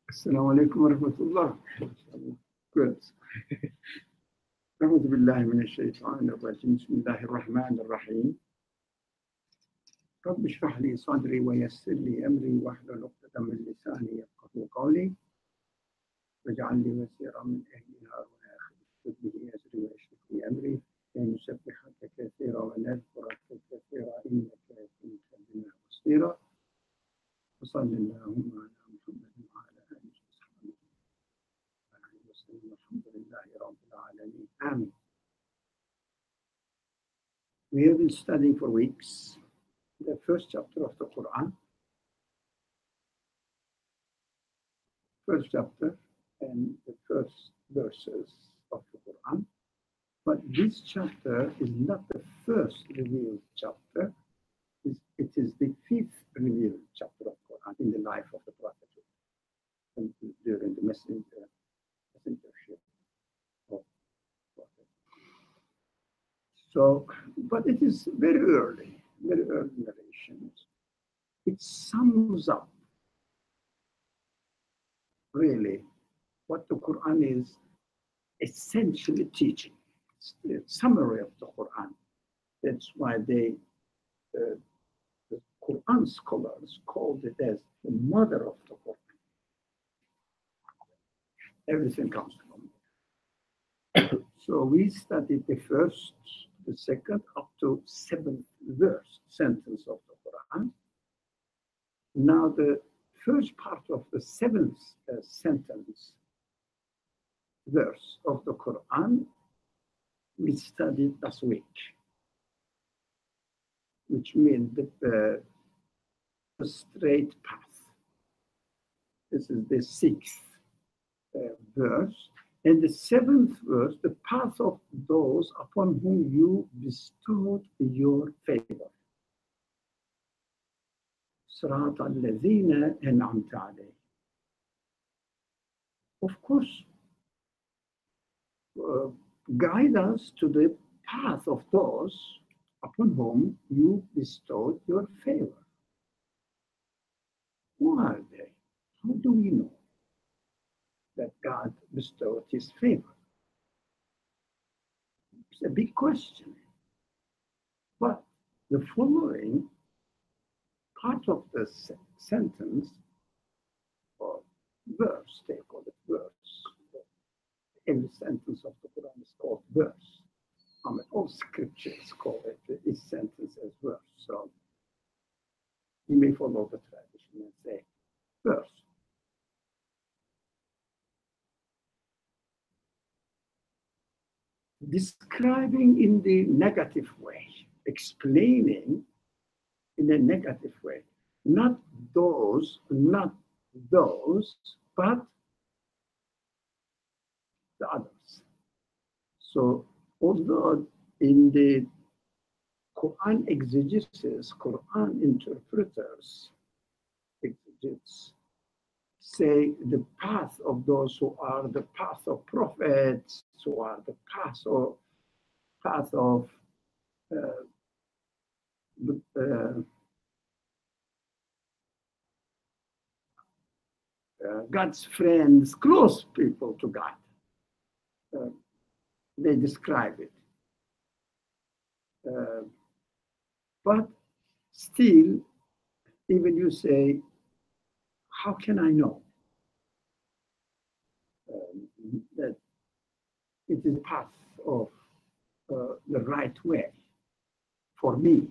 Assalamu alaikum wa rahmatullah. Good. أعوذ بالله من الشيطان الرجيم بسم الله الرحمن الرحيم رب اشرح لي صدري ويسر لي أمري واحلل عقدة من لساني يفقهوا قولي واجعل لي وزيرا من أهل هارون أخي اشدد به أزري واشرح لي أمري كي نسبحك كثيرا ونذكرك كثيرا إنك كنت بنا بصيرا وصل اللهم على محمد وعلى آله وصحبه وسلم الحمد لله رب العالمين آمين. We have been studying for weeks the first chapter of the Qur'an, first chapter and the first verses of the Qur'an. But this chapter is not the first revealed chapter. It is the fifth revealed chapter of Qur'an in the life of the Prophet during the messengership of Prophet. So, but it is very early narrations. It sums up really what the Quran is essentially teaching. It's the summary of the Quran. That's why the Quran scholars called it as the mother of the Quran. Everything comes from it. So we studied the first, the second, up to seventh sentence of the Quran. Now the first part of the seventh verse of the Quran we studied last week, which means the straight path. This is the sixth verse. And the seventh verse, the path of those upon whom you bestowed your favor. صراط الذين أنعمت عليهم. Of course, guide us to the path of those upon whom you bestowed your favor. Who are they? How do we know that God bestowed his favor? It's a big question. But the following part of the sentence or verse, they call it verse. Every sentence of the Quran is called verse. I mean, all scriptures call it each sentence as verse. So you may follow the tradition and say verse. Describing in the negative way, explaining in a negative way, not those, but the others. So although in the Quran exegesis, Quran interpreters, exegetes, say the path of those who are the path of prophets, who are the path of God's friends, close people to God. They describe it. But still, even you say, how can I know that it is the path of the right way for me?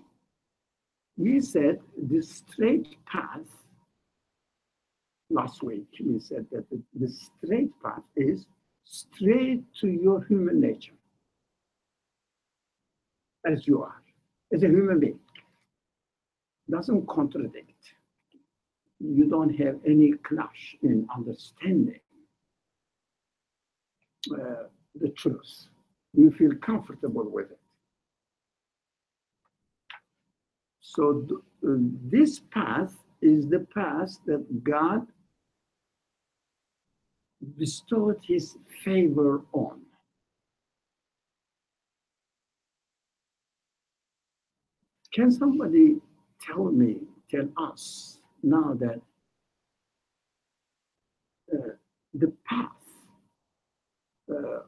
We said the straight path, last week we said that the straight path is straight to your human nature, as you are, as a human being. Doesn't contradict. You don't have any clash in understanding the truth. You feel comfortable with it. So this path is the path that God bestowed his favor on. Can somebody tell us now that the path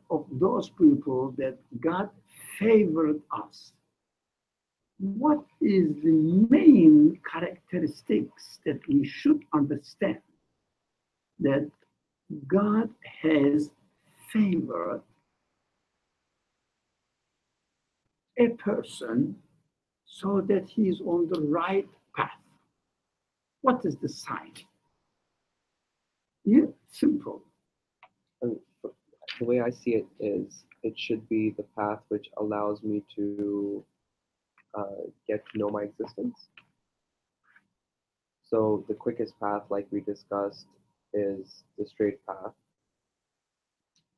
of those people that God favored us. What is the main characteristics that we should understand that God has favored a person so that he is on the right path? What is the sign? Yeah, simple. And the way I see it is, it should be the path which allows me to get to know my existence. So the quickest path, like we discussed, is the straight path.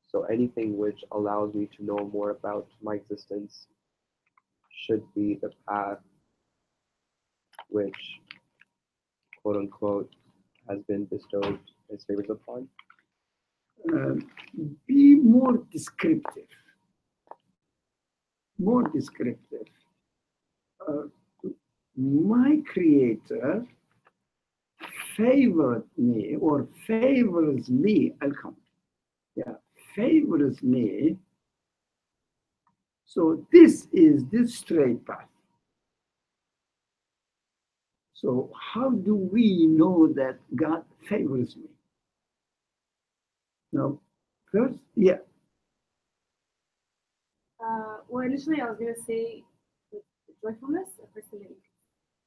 So anything which allows me to know more about my existence should be the path which, quote unquote, has been bestowed his favors upon. Uh, be more descriptive. More descriptive. Uh, my Creator favored me or favors me. I'll come. Yeah, favors me. So this is the straight path. So how do we know that God favors me? Now, first, yeah. Well, initially I was going to say with joyfulness, a person that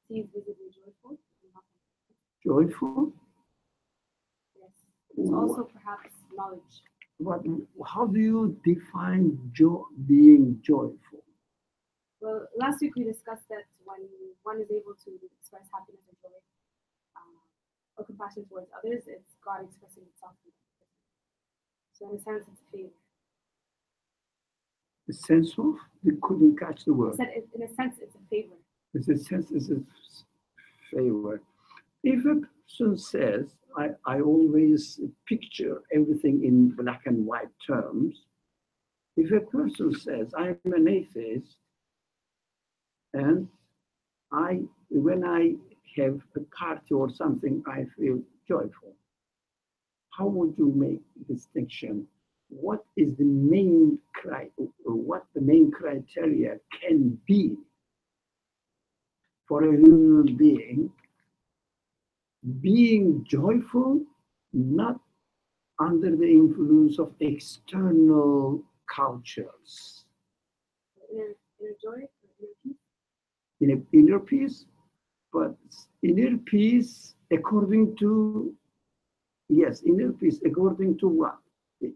sees visibly joyful. Joyful? Yes. It's also perhaps knowledge. What, how do you define being joyful? Well, last week we discussed that when one is able to express happiness or joy or compassion towards others, it's God expressing itself in that person. So in a sense, it's a favor. The sense of? You couldn't catch the word. I said, in a sense, it's a favor. It's a sense, it's a favor. If a person says, I always picture everything in black and white terms. If a person says, I'm an atheist, and when I have a party or something, I feel joyful. How would you make distinction? What is the main what the main criteria can be for a human being joyful, not under the influence of external cultures? Inner joy, inner peace. In an inner peace, but inner peace according to, yes, inner peace according to what?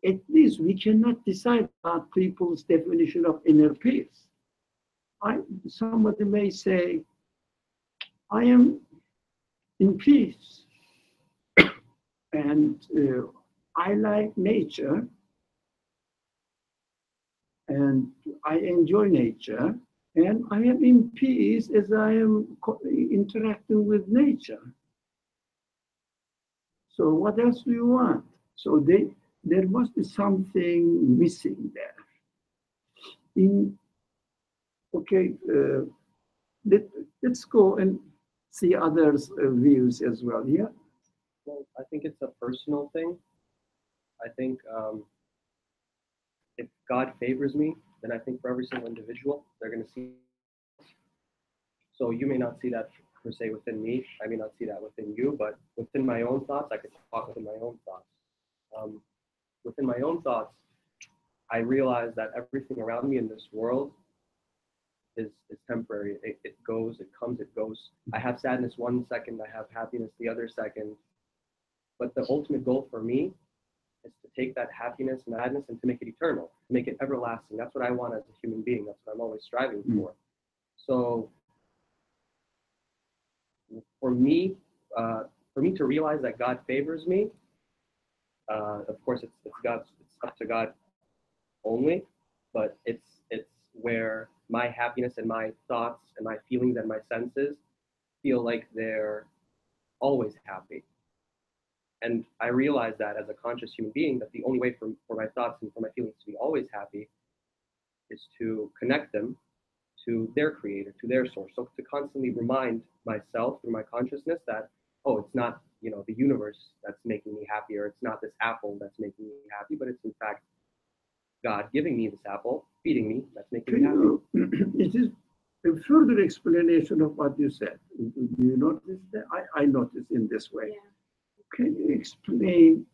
At least we cannot decide about people's definition of inner peace. Somebody may say, I am in peace and I like nature and I enjoy nature and I am in peace as I am interacting with nature. So what else do you want? So there must be something missing there. Okay, let's go and see others' views as well. Yeah. Well, I think it's a personal thing. I think if God favors me, then I think for every single individual, they're going to see. So you may not see that per se within me. I may not see that within you, but within my own thoughts, I could talk within my own thoughts. Within my own thoughts, I realize that everything around me in this world is temporary. It goes, it comes, it goes. I have sadness one second, I have happiness the other second. But the ultimate goal for me is to take that happiness, madness, and to make it eternal, to make it everlasting. That's what I want as a human being. That's what I'm always striving for. So for me to realize that God favors me, of course, it's up to God only, but it's where my happiness and my thoughts and my feelings and my senses feel like they're always happy. And I realize that as a conscious human being, that the only way for my thoughts and for my feelings to be always happy is to connect them to their creator, to their source. So to constantly remind myself through my consciousness that, oh, it's not the universe that's making me happy, or it's not this apple that's making me happy, but it's in fact God giving me this apple, feeding me, that's making me happy. It is a further explanation of what you said. Do you notice that? I noticed in this way. Yeah. Can you explain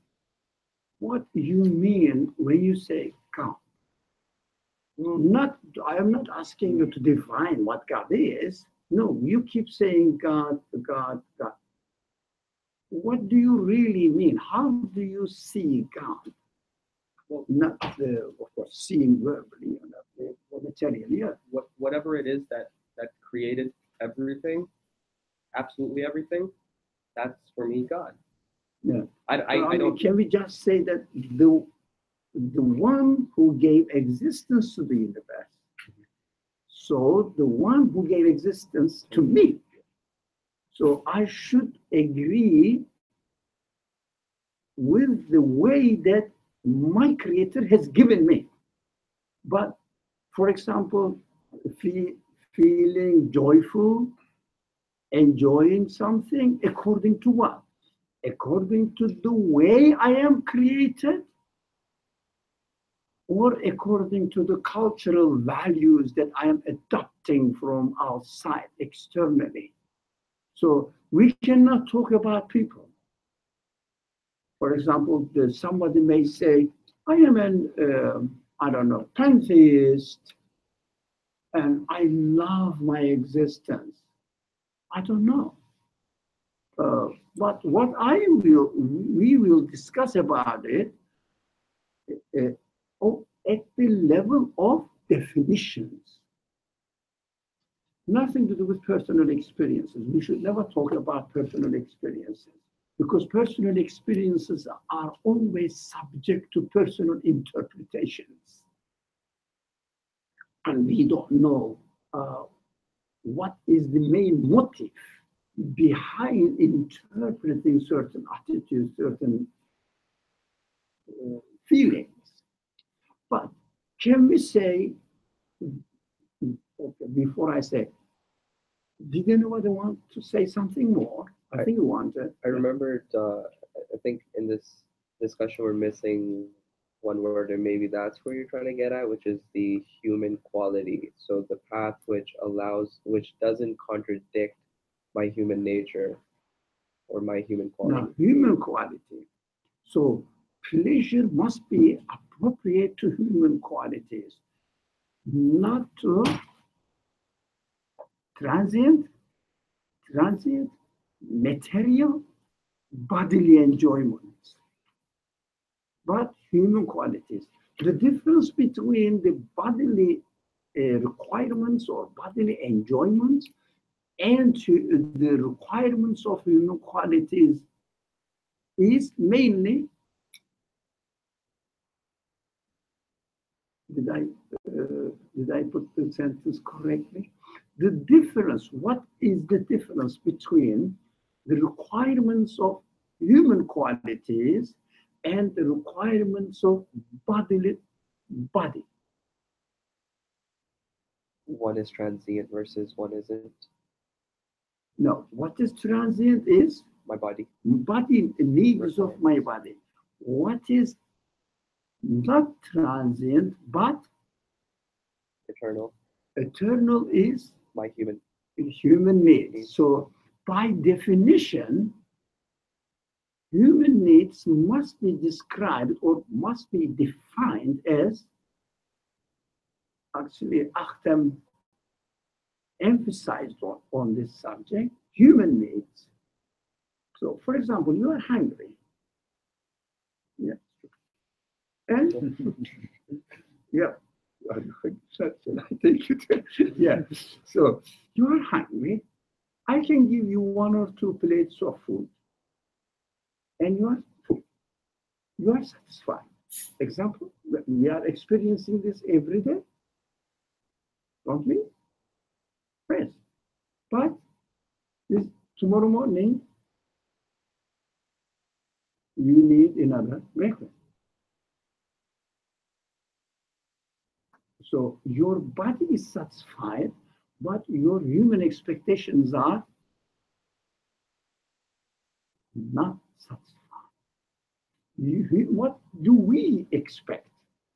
what you mean when you say God? I am not asking you to define what God is. No, you keep saying God, God, God. What do you really mean? How do you see God? Well, not of course, seeing verbally, not materially. Yeah. Whatever it is that created everything, absolutely everything, that's for me God. Yeah. I don't. Can we just say that the one who gave existence to the universe, so the one who gave existence to me, so I should agree with the way that my creator has given me. But for example, feeling joyful, enjoying something, according to what? According to the way I am created, or according to the cultural values that I am adopting from outside, externally. So we cannot talk about people. For example, somebody may say, I am I don't know, pantheist, and I love my existence. I don't know. But what we will discuss about it at the level of definitions. Nothing to do with personal experiences. We should never talk about personal experiences, because personal experiences are always subject to personal interpretations. And we don't know what is the main motive behind interpreting certain attitudes, certain feelings. But can we say, okay, before I say, did anybody want to say something more? I think you wanted. I remembered, I think in this discussion we're missing one word, and maybe that's where you're trying to get at, which is the human quality. So the path which doesn't contradict my human nature or my human quality. Now, human quality. So pleasure must be appropriate to human qualities, not to transient, material, bodily enjoyments, but human qualities. The difference between the bodily requirements or bodily enjoyments and the requirements of human qualities is mainly, did I put the sentence correctly? The difference, what is the difference between the requirements of human qualities and the requirements of body? One is transient versus one isn't. No, what is transient is My body. needs of my body. What is not transient but Eternal. eternal is My human needs. So by definition, human needs must be described or must be defined as, actually Achtem emphasized on this subject, human needs. So for example, you are hungry. Yeah. And yeah. I think yeah. So you are hungry. I can give you 1 or 2 plates of food, and you are satisfied. Example, we are experiencing this every day, don't we? Yes. But tomorrow morning, you need another breakfast. So your body is satisfied, but your human expectations are not satisfied. What do we expect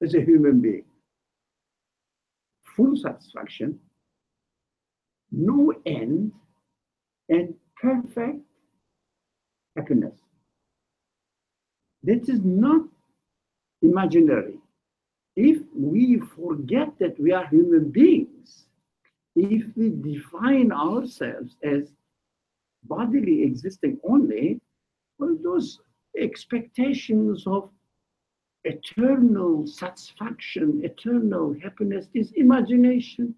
as a human being? Full satisfaction, no end, and perfect happiness. That is not imaginary. If we forget that we are human beings, if we define ourselves as bodily existing only, well, those expectations of eternal satisfaction, eternal happiness is imagination.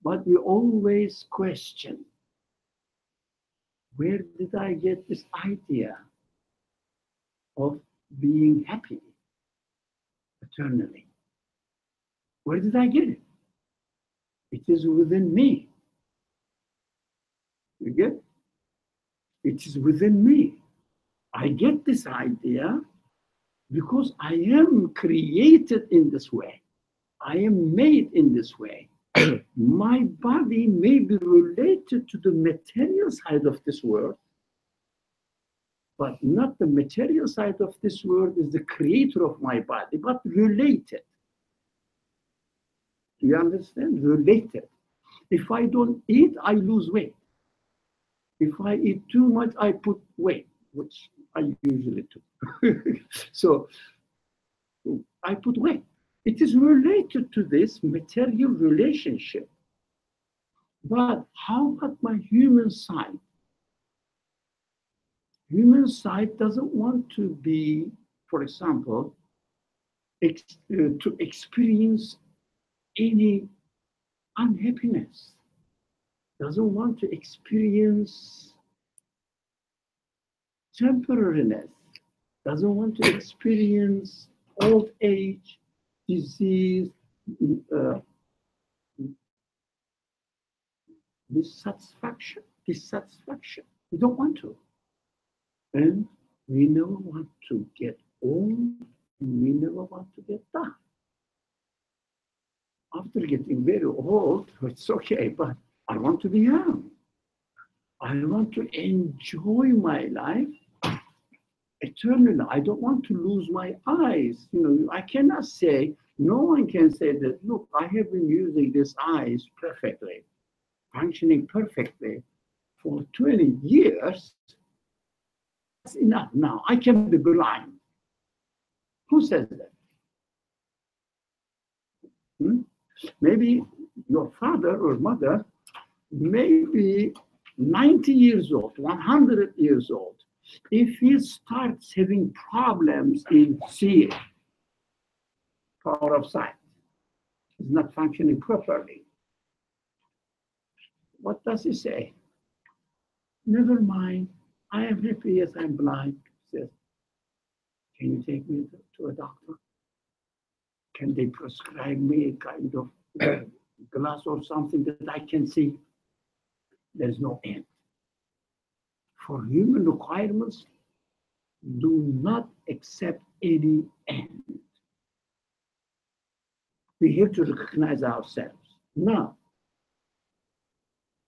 But we always question, where did I get this idea of being happy eternally? Where did I get it? It is within me. You get it? It is within me. I get this idea because I am created in this way. I am made in this way. My body may be related to the material side of this world, but not the material side of this world is the creator of my body, but related. Do you understand? Related. If I don't eat, I lose weight. If I eat too much, I put weight, which I usually do. So I put weight. It is related to this material relationship. But how about my human side? Human side doesn't want to be, for example, to experience any unhappiness. Doesn't want to experience temporariness. Doesn't want to experience old age, disease, dissatisfaction. We don't want to. And we never want to get old, and we never want to get down. After getting very old, it's okay, but I want to be young. I want to enjoy my life eternally. I don't want to lose my eyes. You know, I cannot say, no one can say that, look, I have been using these eyes perfectly, functioning perfectly for 20 years. That's enough now. I can be blind. Who says that? Maybe your father or mother may be 90 years old, 100 years old. If he starts having problems in seeing, power of sight, is not functioning properly, what does he say? Never mind, I am happy, yes, I'm blind. He says, can you take me to a doctor? Can they prescribe me a kind of glass or something that I can see? There's no end. For human requirements, do not accept any end. We have to recognize ourselves. Now,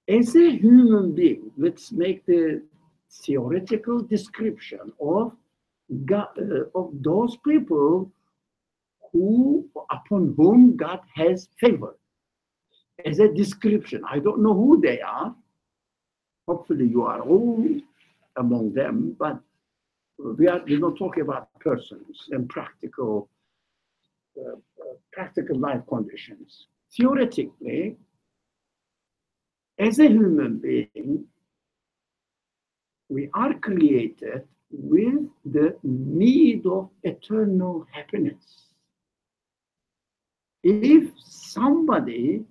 as a human being, let's make the theoretical description of God, of those people upon whom God has favored. As a description, I don't know who they are. Hopefully you are all among them, but we don't talk about persons and practical life conditions. Theoretically, as a human being, we are created with the need of eternal happiness. If somebody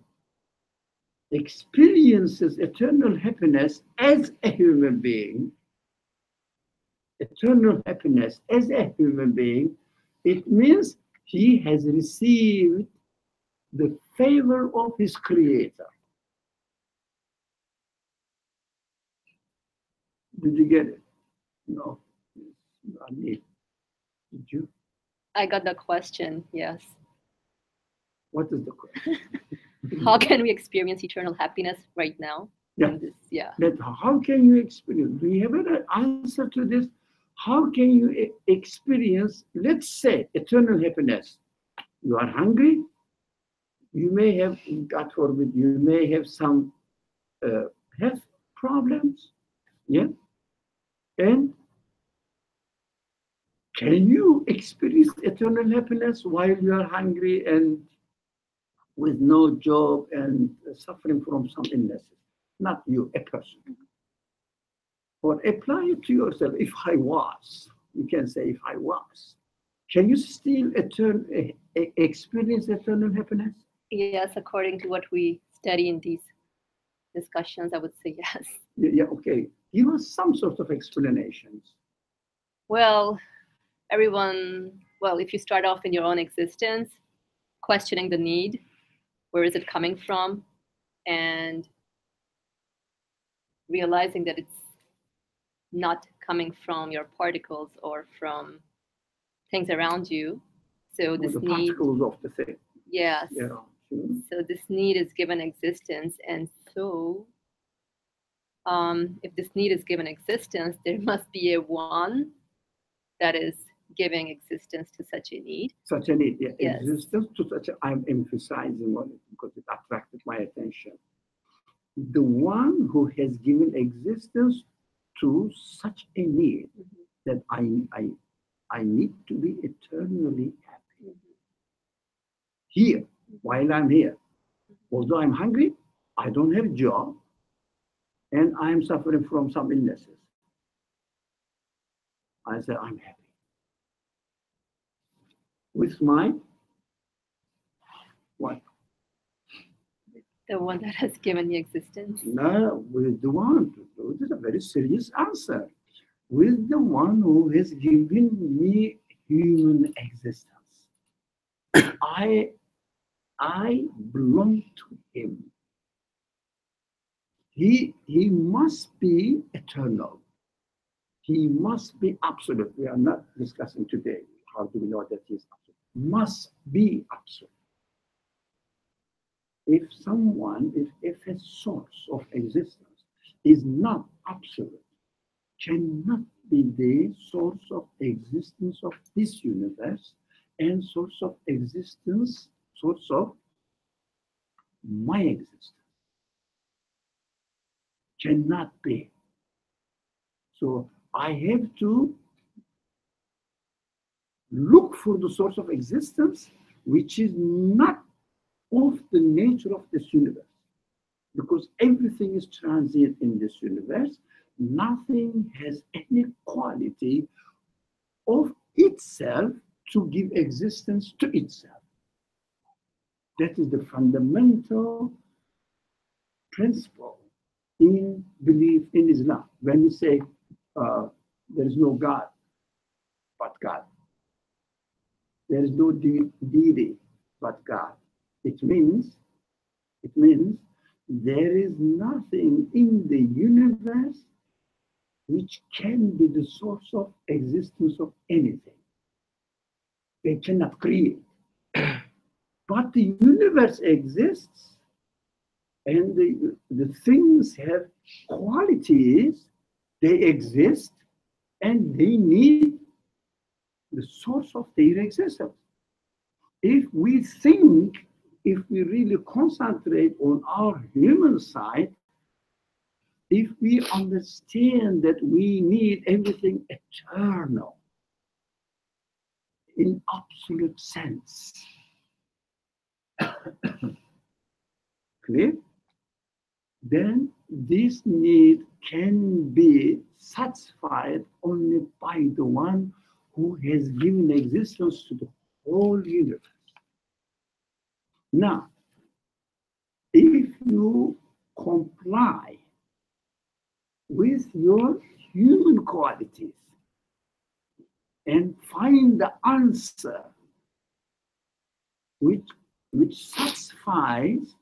experiences eternal happiness as a human being, eternal happiness as a human being, it means he has received the favor of his creator. Did you get it? No. I need. Did you? I got the question, yes. What is the question? How can we experience eternal happiness right now? Yeah. Yeah. That how can you experience? Do you have an answer to this? how can you experience, let's say, eternal happiness? You are hungry, you may have, God forbid, you may have some health problems, yeah? And can you experience eternal happiness while you are hungry and with no job and suffering from some illnesses? Not you, a person. Or apply it to yourself. If I was, you can say, if I was, can you still experience eternal happiness? Yes, according to what we study in these discussions, I would say yes. Yeah, okay. Give us some sort of explanations. Well, if you start off in your own existence, questioning the need, where is it coming from, and realizing that it's not coming from your particles or from things around you. So Or this the need, particles of the thing. yes. Yeah. So this need is given existence, and so if this need is given existence, there must be a one that is giving existence to such a need. Such a need, yeah. Yes. Existence to such a, I'm emphasizing on it because it attracted my attention. The one who has given existence to such a need that I need to be eternally happy. Here, while I'm here. Although I'm hungry, I don't have a job, and I'm suffering from some illnesses. I say I'm happy. With my what? The one that has given you existence. No, with the one. This is a very serious answer. With the one who has given me human existence. I belong to him. He must be eternal. He must be absolute. We are not discussing today how do we know that he is absolute. Must be absolute. If a source of existence is not absolute, cannot be the source of existence of this universe and source of existence, source of my existence. Cannot be. So I have to look for the source of existence, which is not of the nature of this universe. Because everything is transient in this universe, nothing has any quality of itself to give existence to itself. That is the fundamental principle in belief in Islam. When we say there is no God but God, there is no deity but God, it means there is nothing in the universe which can be the source of existence of anything. They cannot create. But the universe exists, and the things have qualities, they exist, and they need the source of their existence. If we really concentrate on our human side, if we understand that we need everything eternal in absolute sense, clear? Then this need can be satisfied only by the one who has given existence to the whole universe. Now, if you comply with your human qualities and find the answer which satisfies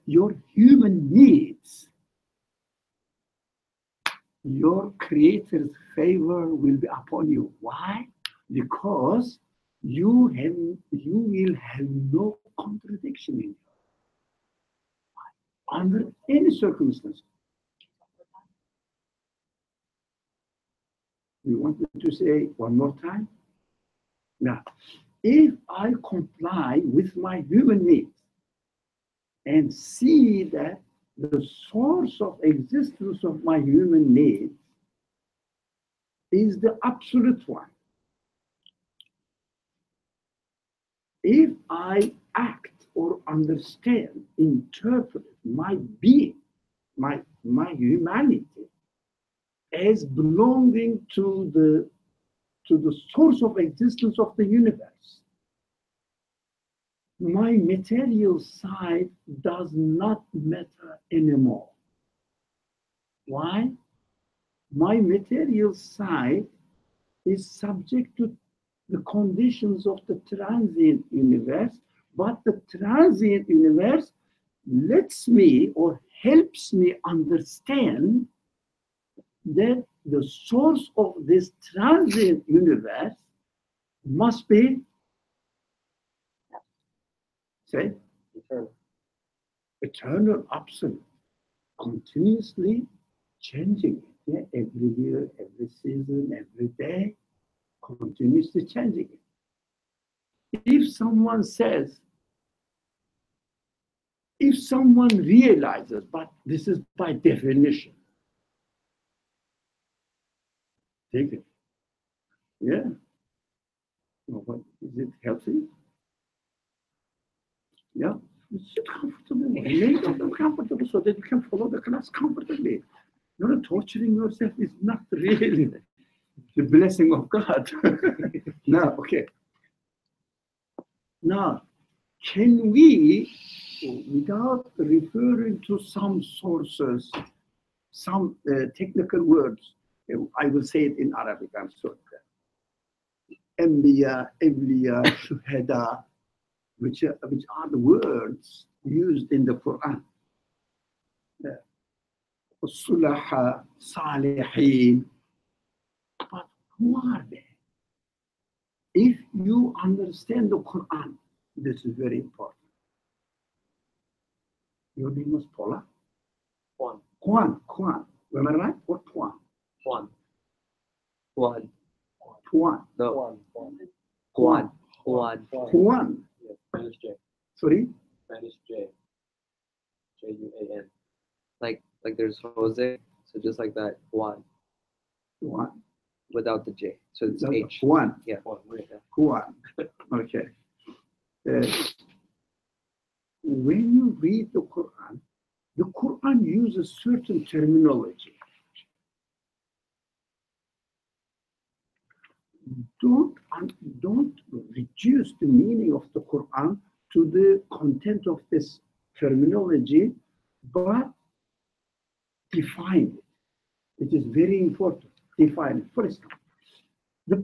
your human needs, your Creator's favor will be upon you. Why? Because you will have no contradiction in you under any circumstance. You want me to say one more time? Now, if I comply with my human needs and see that the source of existence of my human needs is the absolute one, if I act or understand, interpret my being, my humanity as belonging to the source of existence of the universe, my material side does not matter anymore. Why? My material side is subject to the conditions of the transient universe, but the transient universe lets me or helps me understand that the source of this transient universe must be, say, Eternal. eternal, absolute, continuously changing. Yeah, every year, every season, every day, continuously changing it. If someone says, if someone realizes, but this is by definition, take it. Yeah. No, but is it healthy? Yeah. Sit comfortable. Lay down comfortable so that you can follow the class comfortably. You're not torturing yourself is not really the blessing of God. Now, okay. Now, can we, without referring to some sources, some technical words, I will say it in Arabic, I'm sorry. Anbiya, Awliya, Shuhada, which are the words used in the Qur'an. Sulaha, Salihin. But who are they? If you understand the Qur'an, this is very important. Your name was Paula? Juan. Juan. Am I right? Or Juan? Juan. No. Juan. Juan. Spanish J. Sorry? Spanish J. J-U-A-N. Like there's Jose, so just like that, Juan, without the J. So it's H. Juan. Yeah. Juan. Okay. When you read the Quran uses certain terminology. Don't reduce the meaning of the Quran to the content of this terminology, but define it. It is very important. Define it. For example, the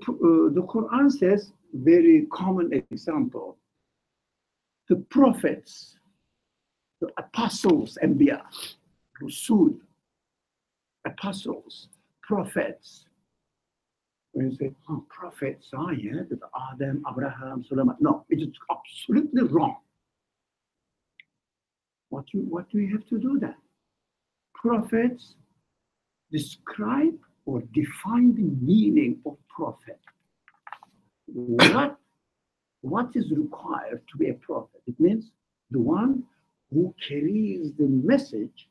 Quran says, very common example, the prophets, the apostles, Anbiya, Rasul, apostles, prophets. When you say, oh, prophets, yeah, Adam, Abraham, Solomon. No, it is absolutely wrong. What do you have to do then? Prophets describe or define the meaning of prophet. What is required to be a prophet? It means the one who carries the message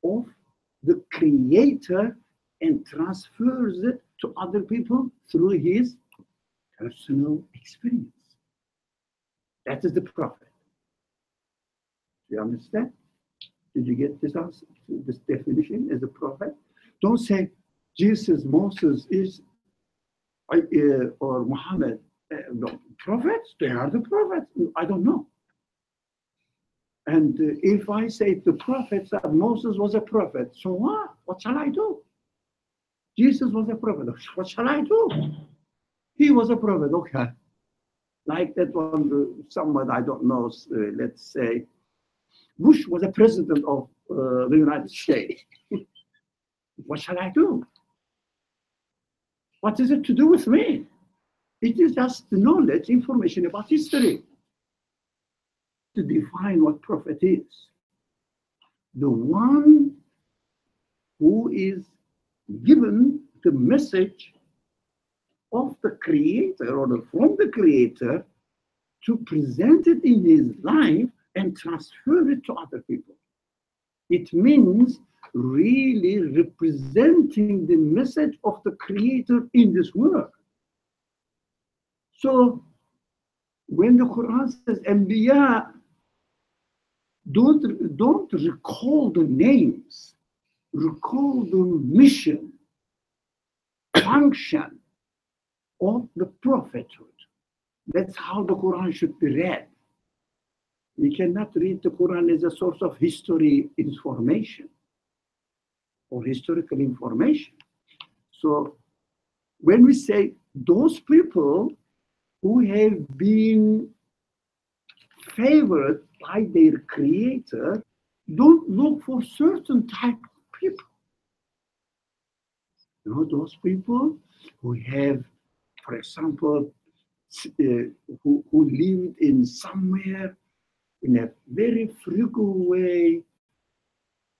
of the Creator and transfers it to other people through his personal experience. That is the prophet. Do you understand? Did you get this answer, this definition as a prophet? Don't say Jesus, Moses is, or Muhammad. No, prophets, they are the prophets. I don't know. And if I say the prophets that Moses was a prophet, so what? What shall I do? Jesus was a prophet. What shall I do? He was a prophet. Okay. Like that one, someone I don't know, let's say, Bush was a president of the United States. What shall I do? What is it to do with me? It is just knowledge, information about history. To define what prophet is. The one who is given the message of the Creator or from the Creator to present it in his life and transfer it to other people. It means really representing the message of the Creator in this world. So when the Quran says Anbiya, don't recall the names, recall the mission, function of the prophethood. That's how the Quran should be read. We cannot read the Quran as a source of history information or historical information. So when we say those people who have been favored by their Creator, don't look for certain type of people. You know, those people who have, for example, who lived in somewhere in a very frugal way,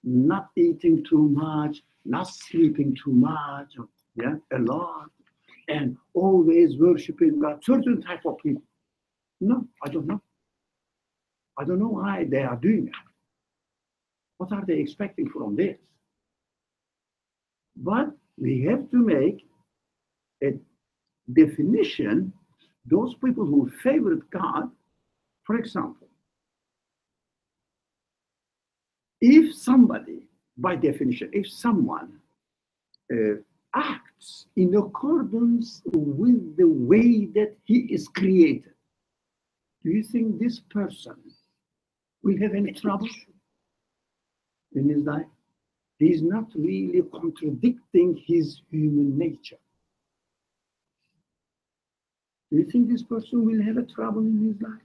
not eating too much, not sleeping too much, yeah, a lot, and always worshiping God, certain type of people. No, I don't know. I don't know why they are doing that. What are they expecting from this? But we have to make a definition, those people who favored God, for example, if somebody, by definition, if someone acts in accordance with the way that he is created, do you think this person will have any trouble in his life? He's not really contradicting his human nature. Do you think this person will have a trouble in his life?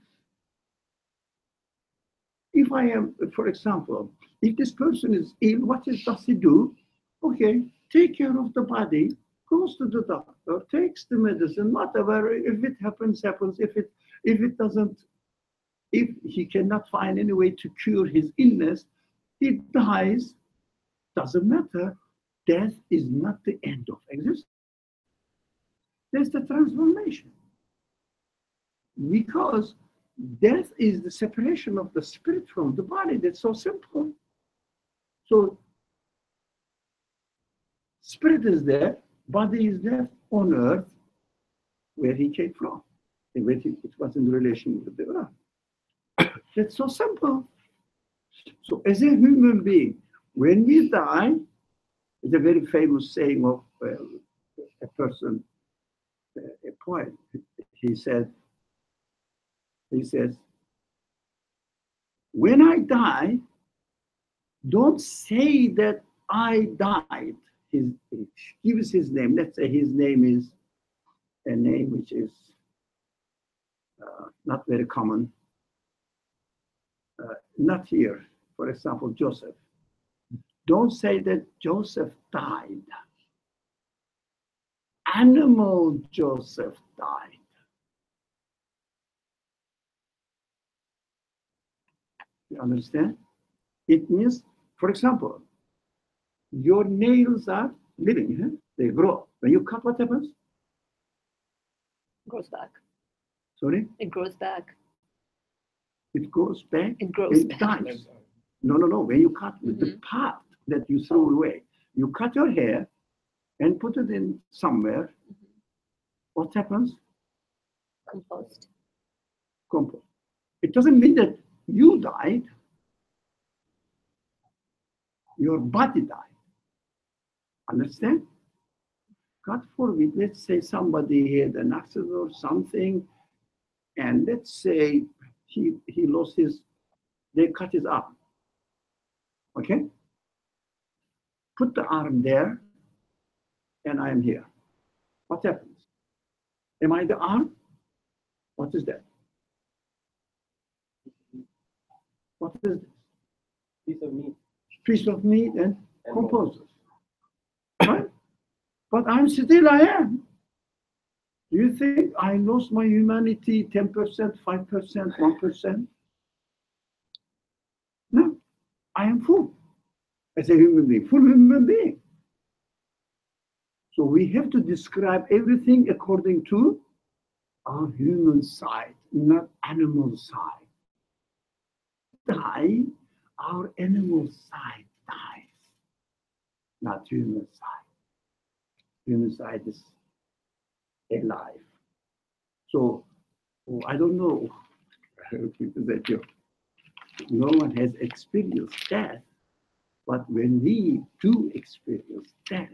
If I am, for example, if this person is ill, what does he do? Okay, take care of the body, goes to the doctor, takes the medicine, whatever. If it happens, happens. If it doesn't, if he cannot find any way to cure his illness, he dies. Doesn't matter. Death is not the end of existence. There's the transformation. Because death is the separation of the spirit from the body. That's so simple. So spirit is there, body is left on earth where he came from. And where it was in relation with the earth. That's so simple. So as a human being, when we die, it's a very famous saying of a person, a poet. He says, when I die, don't say that I died. He gives his name. Let's say his name is a name which is not very common. Not here. For example, Joseph. Don't say that Joseph died. Animal Joseph died. You understand? It means, for example, your nails are living, huh? They grow. When you cut, what happens? Grows back. Sorry? It grows back. It goes back. It grows It back. dies. No. When you cut with the part that you throw away, you cut your hair and put it in somewhere. What happens? Compost. Compost. It doesn't mean that you died. Your body died. Understand? God forbid, let's say somebody had an accident or something, and let's say he lost they cut his arm. Okay? Put the arm there, and I am here. What happens? Am I the arm? What is that? What is this? Piece of meat. Piece of meat and composers. Right? But I am. Do you think I lost my humanity 10%, 5%, 1%? No. I am full as a human being, full human being. So we have to describe everything according to our human side, not animal side. Die, our animal side dies, not human side. Human side is alive. So I don't know that no one has experienced death, but when we do experience death,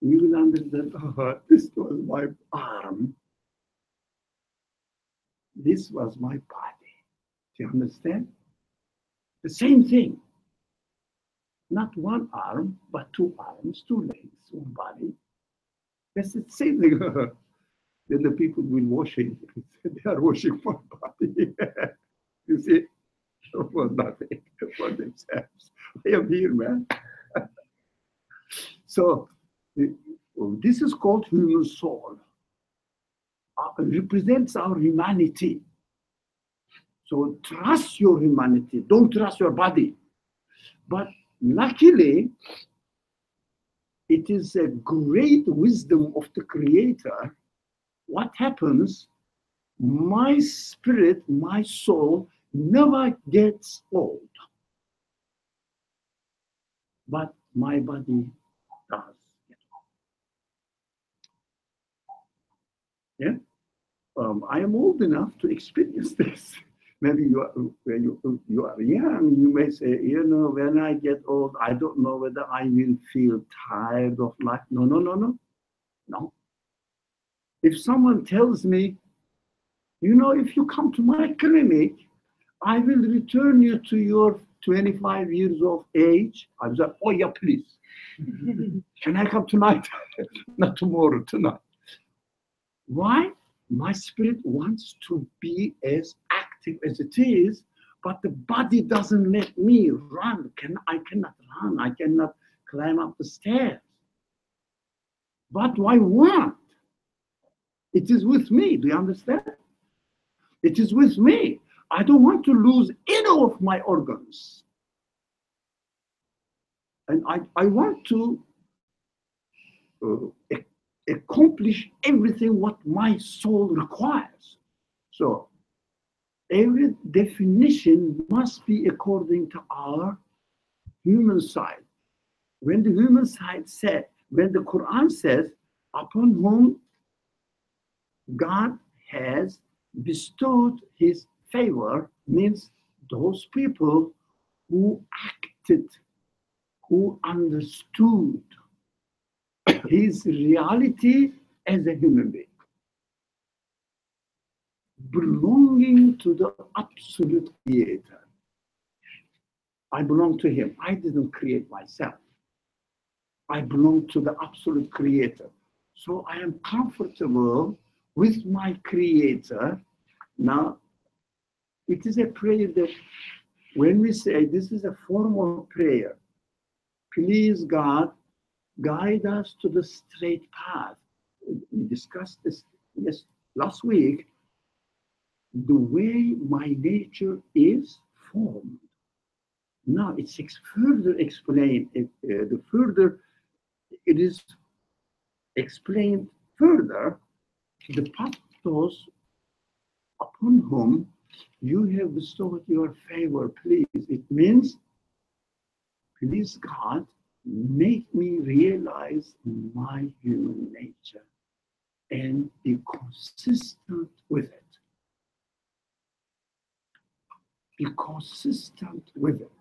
we will understand, oh, this was my arm. This was my body. Do you understand? The same thing. Not one arm, but two arms, two legs, one body. That's the same thing. Then the people will washing. They are washing my body. You see? For nothing, for themselves. I am here, man. So this is called human soul. Represents our humanity. So trust your humanity. Don't trust your body. But luckily, it is a great wisdom of the Creator. What happens? My spirit, my soul never gets old. But my body does get old. Yeah? I am old enough to experience this. Maybe when you are young, you may say, you know, when I get old, I don't know whether I will feel tired of life. No, no, no, no. No. If someone tells me, you know, if you come to my clinic, I will return you to your 25 years of age. I was like, oh yeah, please. Can I come tonight? Not tomorrow, tonight. Why? My spirit wants to be as active as it is, but the body doesn't let me run. I cannot run. I cannot climb up the stairs. But I want. It is with me. Do you understand? It is with me. I don't want to lose any of my organs. And I want to accomplish everything what my soul requires. So every definition must be according to our human side. When the human side said, when the Quran says, upon whom God has bestowed his favor, means those people who acted, who understood his reality as a human being, belonging to the absolute creator. I belong to him. I didn't create myself. I belong to the absolute creator. So I am comfortable with my creator. Now, it is a prayer that when we say this is a formal prayer, please God, guide us to the straight path. We discussed this last week. The way my nature is formed. Now it's further explained. It is explained further. The those upon whom you have bestowed your favor, please. It means, please God, make me realize my human nature and be consistent with it. Be consistent with it.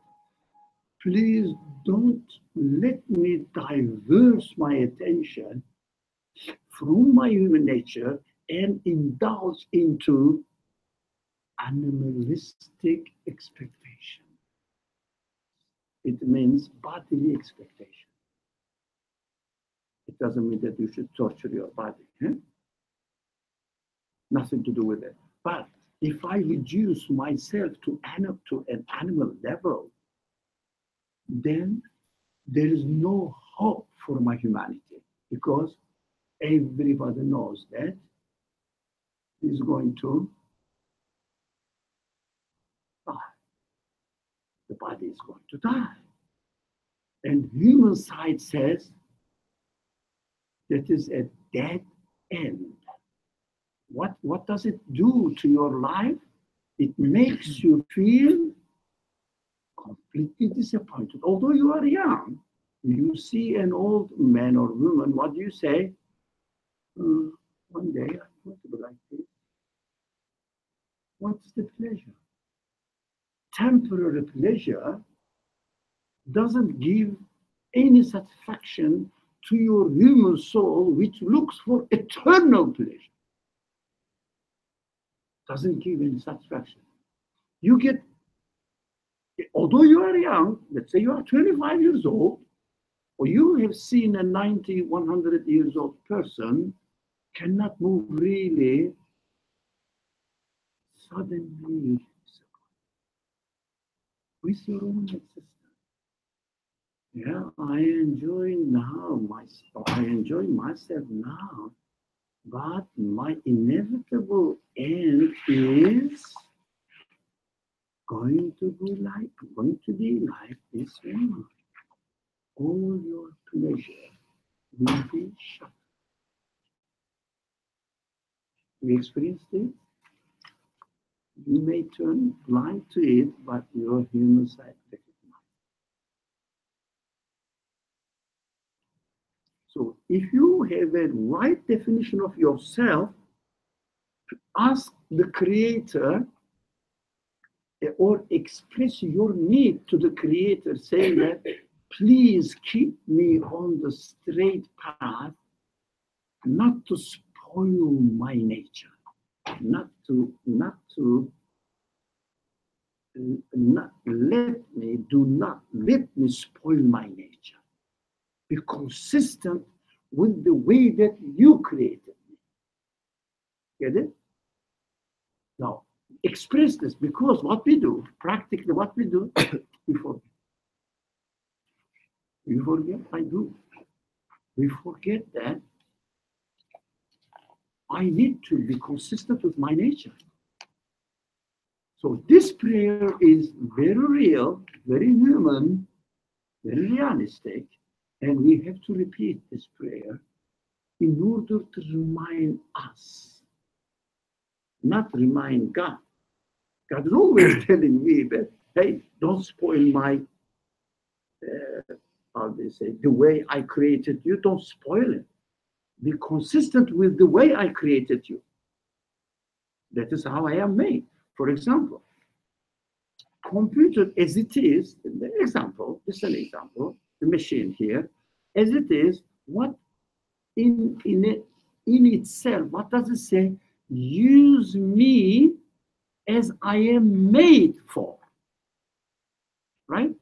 Please don't let me diverse my attention from my human nature and indulge into animalistic expectation. It means bodily expectation. It doesn't mean that you should torture your body. Nothing to do with it. But if I reduce myself to an animal level, then there is no hope for my humanity, because everybody knows that he's going to die. The body is going to die. And human side says, that is a dead end. What does it do to your life? It makes you feel completely disappointed. Although you are young, you see an old man or woman, what do you say? One day I want to be like this. What's the pleasure? Temporary pleasure doesn't give any satisfaction to your human soul, which looks for eternal pleasure. Doesn't give any satisfaction. You get, although you are young, let's say you are 25 years old, or you have seen a 90, 100 years old person cannot move really, suddenly you with your own existence. Yeah, I enjoy myself now, but my inevitable end is going to be like this one. All your pleasure will be shut. We experience this. You may turn blind to it, but your human side recognize. So if you have a right definition of yourself, ask the Creator or express your need to the Creator, saying that, please keep me on the straight path, not to spoil my nature, not let me spoil my nature. Be consistent with the way that you created me. Get it? Now, express this, because what we do, practically what we do, we forget. We forget, I do. We forget that I need to be consistent with my nature. So this prayer is very real, very human, very realistic, and we have to repeat this prayer in order to remind us, not remind God. God is always telling me that, hey, don't spoil my, the way I created you, don't spoil it. Be consistent with the way I created you. That is how I am made. For example, computer as it is, the example, this is an example, the machine here, as it is, what in itself, what does it say? Use me as I am made for, right?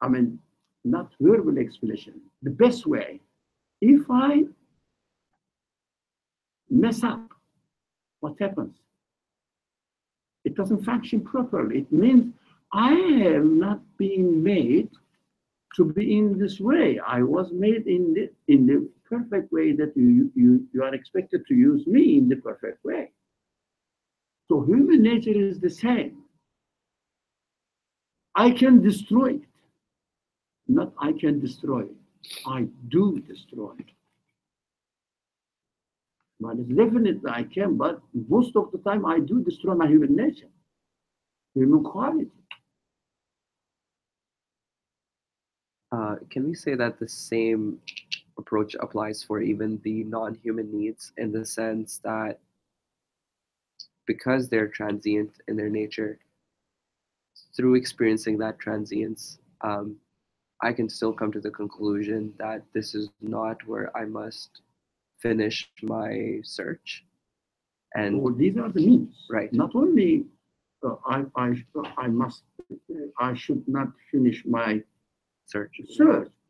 I mean, not verbal explanation. The best way, if I mess up, what happens? It doesn't function properly. It means I am not being made to be in this way. I was made in the perfect way that you are expected to use me in the perfect way. So human nature is the same. I can destroy it. Not I can destroy it. I do destroy it. But it's definitely I can, but most of the time I do destroy my human nature, human quality. Can we say that the same approach applies for even the non-human needs, in the sense that because they're transient in their nature, through experiencing that transience, I can still come to the conclusion that this is not where I must finish my search. And Well, these are the means. Right. Not only I should not finish my search.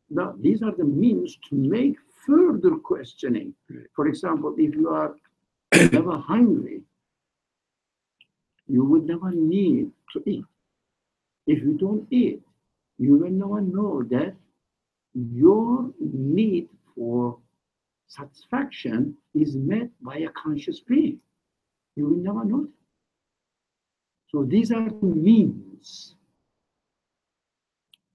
No, these are the means to make further questioning. For example, if you are never hungry, you would never need to eat. If you don't eat, you will never know that your need for satisfaction is met by a conscious being. You will never know that. So these are the means.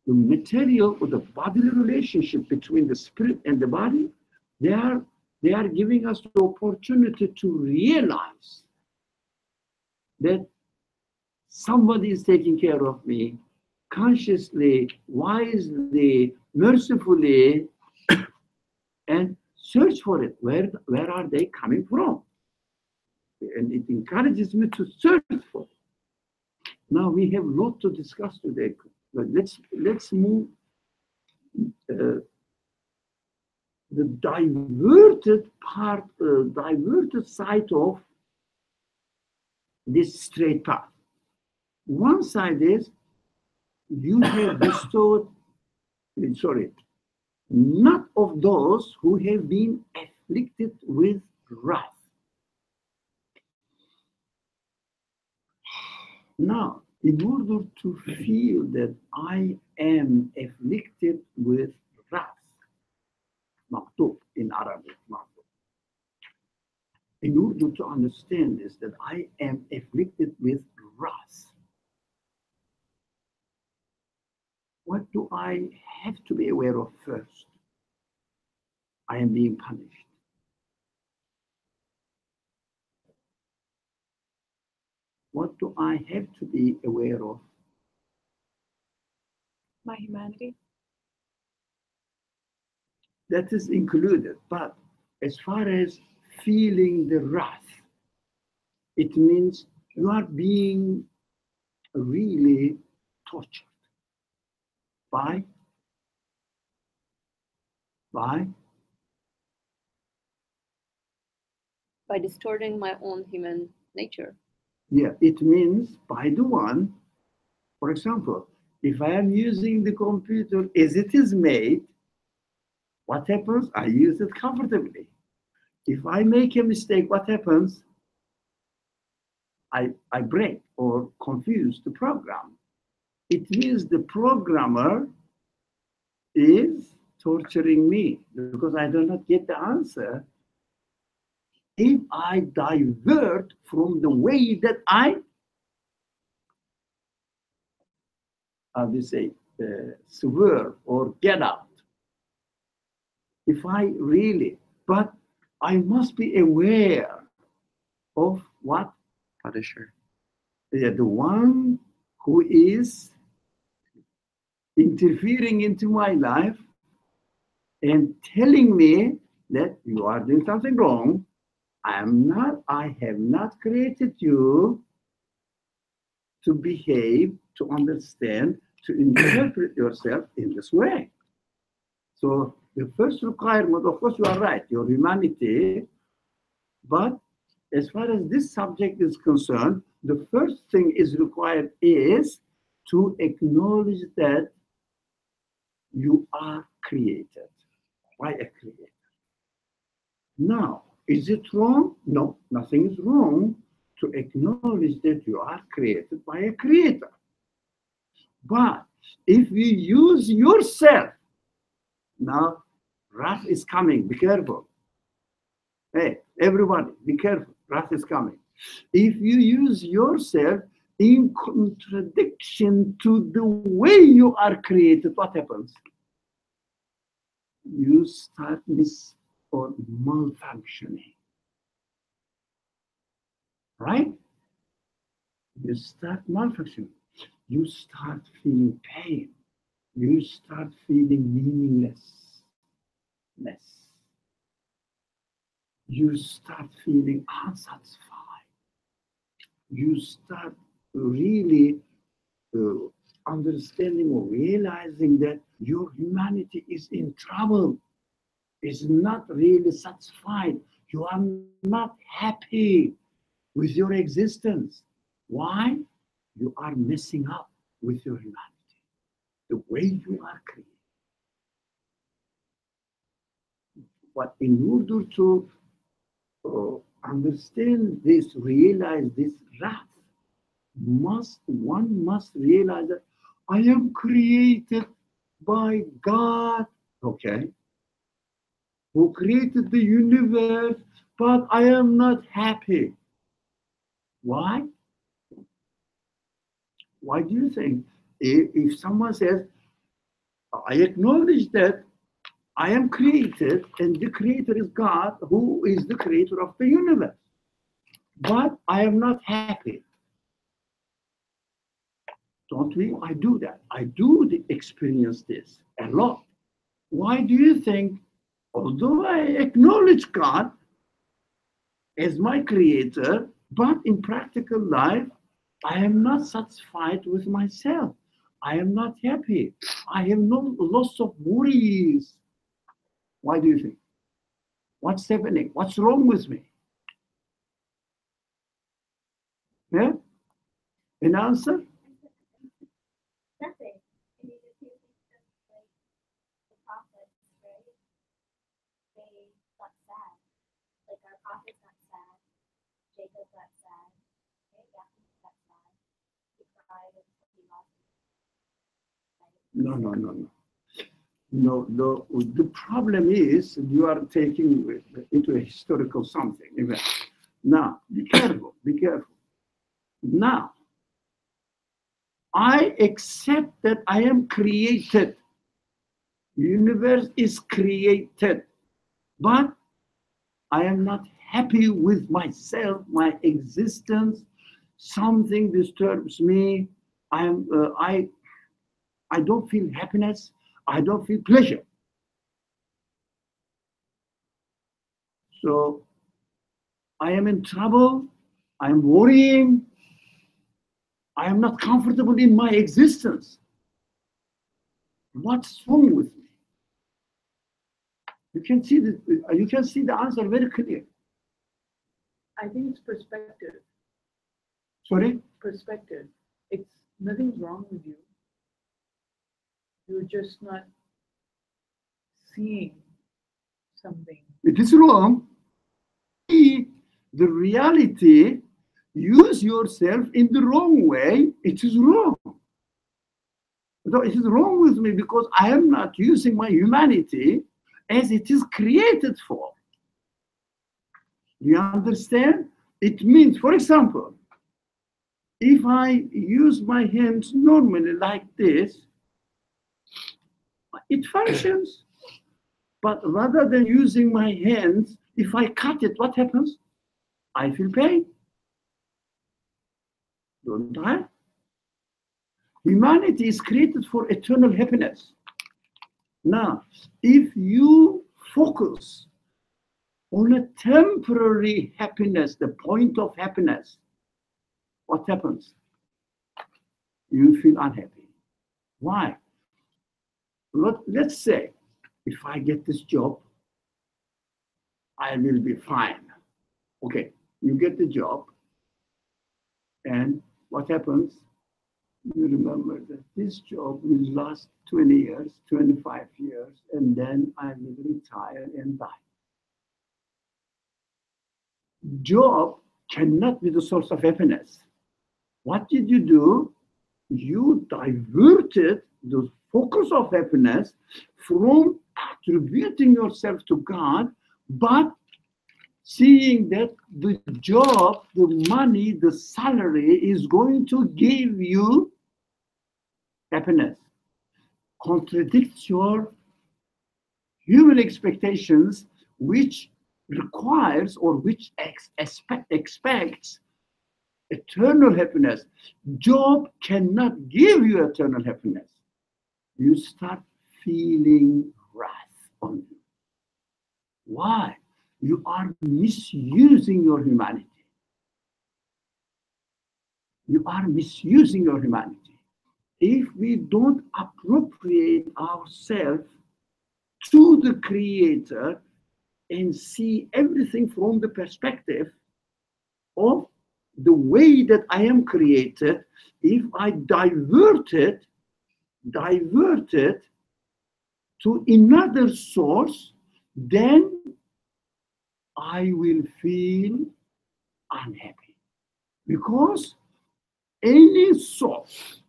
the material or the bodily relationship between the spirit and the body, they are giving us the opportunity to realize that somebody is taking care of me consciously, wisely, mercifully, and search for it. Where are they coming from? And it encourages me to search for it. Now we have a lot to discuss today, but let's move the diverted side of this straight path. One side is you have bestowed, not of those who have been afflicted with wrath. Now, in order to feel that I am afflicted with wrath, maktub in Arabic, maktub. In order to understand this, that I am afflicted with wrath, what do I have to be aware of first? I am being punished. What do I have to be aware of? My humanity. That is included, but as far as feeling the wrath, it means you are being really tortured by distorting my own human nature. yeah, it means by the one. For example, if I am using the computer as it is made, what happens? I use it comfortably. If I make a mistake, what happens? I break or confuse the program. It means the programmer is torturing me because I do not get the answer if I divert from the way that how do you say, swerve or get out. If I really, but I must be aware of what? Punisher. The one who is interfering into my life and telling me that you are doing something wrong. I have not created you to behave, to understand, to interpret yourself in this way. So the first requirement, of course, you are right, your humanity. But as far as this subject is concerned, the first thing is required is to acknowledge that you are created by a creator. Now, is it wrong? No, nothing is wrong to acknowledge that you are created by a creator. But if you use yourself, now wrath is coming, be careful. Hey, everybody, be careful, wrath is coming. If you use yourself in contradiction to the way you are created, what happens? You start or malfunctioning. Right? You start malfunctioning. You start feeling pain. You start feeling meaninglessness. You start feeling unsatisfied. You start really understanding or realizing that your humanity is in trouble, is not really satisfied. You are not happy with your existence. Why? You are messing up with your humanity, the way you are created. But in order to understand this, realize this wrath, one must realize that I am created by God, okay, who created the universe, but I am not happy. Why? Why do you think if someone says, I acknowledge that I am created and the creator is God, who is the creator of the universe. But I am not happy. Don't we? I do that. I do experience this a lot. Why do you think, although I acknowledge God as my creator, but in practical life, I am not satisfied with myself. I am not happy. I have no lots of worries. Why do you think? What's happening? What's wrong with me? Yeah? An answer? Nothing. I mean, if you think of like the prophets, right? They got sad. Like our prophets got sad. Jacob got sad. Right? Jacob got sad. He cried and he lost his life. No, no, no, no. No, the problem is you are taking into a historical something event. Now, be careful, be careful. Now, I accept that I am created. Universe is created, but I am not happy with myself, my existence. Something disturbs me. I don't feel happiness. I don't feel pleasure. So I am in trouble. I am worrying. I am not comfortable in my existence. What's wrong with me? You can see the answer very clear. I think it's perspective. Sorry? Perspective. It's nothing's wrong with you. You're just not seeing something. It is wrong. See the reality, use yourself in the wrong way, it is wrong. So it is wrong with me because I am not using my humanity as it is created for. You understand? It means, for example, if I use my hands normally like this, it functions. But rather than using my hands, if I cut it, what happens? I feel pain. Don't I? Humanity is created for eternal happiness. Now, if you focus on a temporary happiness, the point of happiness, what happens? You feel unhappy. Why? Let's say, if I get this job, I will be fine. Okay, you get the job, and what happens? You remember that this job will last 20 years, 25 years, and then I will retire and die. Job cannot be the source of happiness. What did you do? You diverted the focus of happiness from attributing yourself to God, but seeing that the job, the money, the salary is going to give you happiness. Contradicts your human expectations, which requires or which expects eternal happiness. Job cannot give you eternal happiness. You start feeling wrath on you. Why? You are misusing your humanity. You are misusing your humanity. If we don't appropriate ourselves to the Creator and see everything from the perspective of the way that I am created, if I divert it to another source, then I will feel unhappy. Because any source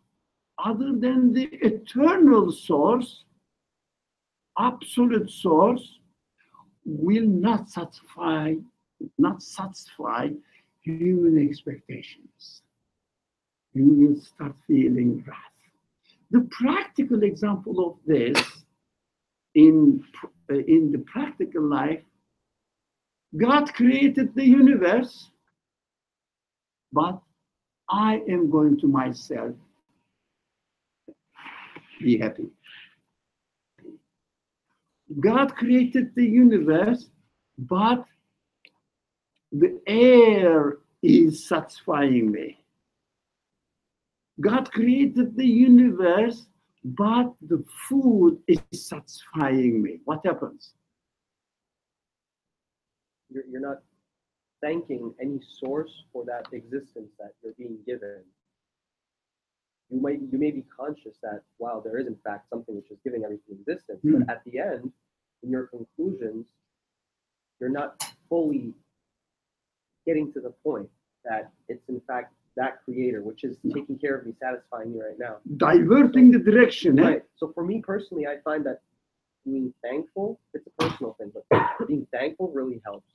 other than the eternal source, absolute source, will not satisfy human expectations. You will start feeling wrath. The practical example of this in the practical life, God created the universe, but I am going to myself be happy. God created the universe, but the air is satisfying me. God created the universe, but the food is satisfying me. What happens? You're not thanking any source for that existence that you're being given. You may be conscious that, wow, there is in fact something which is giving everything existence, but at the end, in your conclusions, you're not fully getting to the point that it's in fact that creator which is taking care of me, satisfying me right now. Diverting the direction. Right. So for me personally, I find that being thankful, it's a personal thing, but being thankful really helps.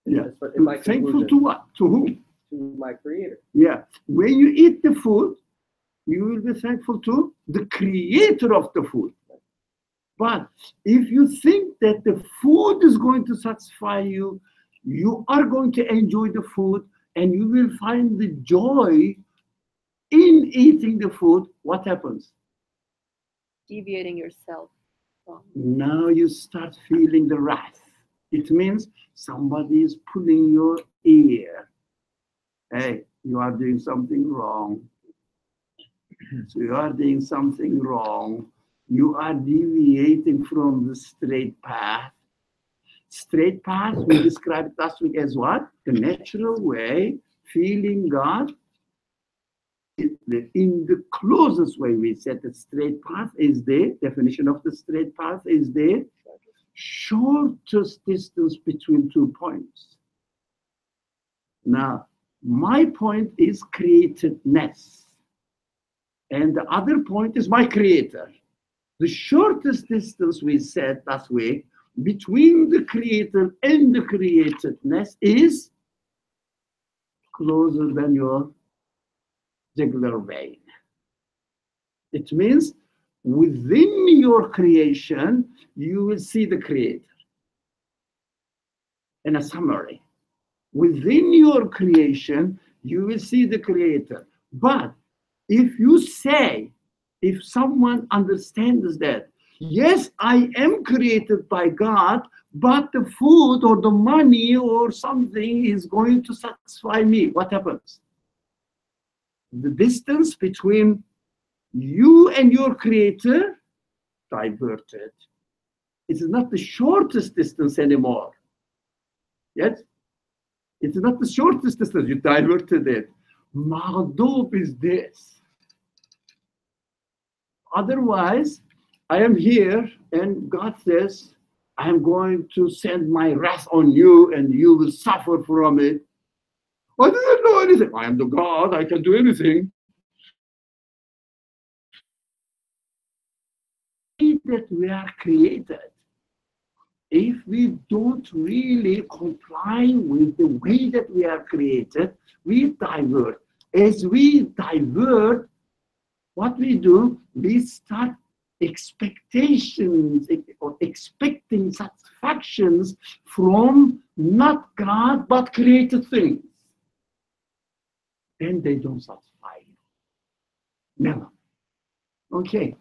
Yeah. In my Thankful to what? To whom? To my creator. Yeah. When you eat the food, you will be thankful to the creator of the food. But if you think that the food is going to satisfy you, you are going to enjoy the food and you will find the joy in eating the food. What happens? Deviating yourself from. Now you start feeling the wrath. It means somebody is pulling your ear. Hey, you are doing something wrong. So you are doing something wrong. You are deviating from the straight path. Straight path, we described last week as what? The natural way, feeling God. In the closest way, we said the straight path is the definition of the straight path is the shortest distance between 2 points. Now, my point is createdness. And the other point is my creator. The shortest distance we said last week between the creator and the createdness is closer than your jugular vein. It means within your creation, you will see the creator. In a summary, within your creation, you will see the creator. But if you say, if someone understands that, yes, I am created by God, but the food or the money or something is going to satisfy me, what happens? The distance between you and your creator diverted. It is not the shortest distance anymore. Yes? It's not the shortest distance, you diverted it. Maghdub is this. Otherwise, I am here and God says, I am going to send my wrath on you and you will suffer from it. I didn't know anything. I am the God, I can do anything. That we are created, if we don't really comply with the way that we are created, we divert. As we divert, what we do, we start expectations or expecting satisfactions from not God but created things. And they don't satisfy you. Never. Okay.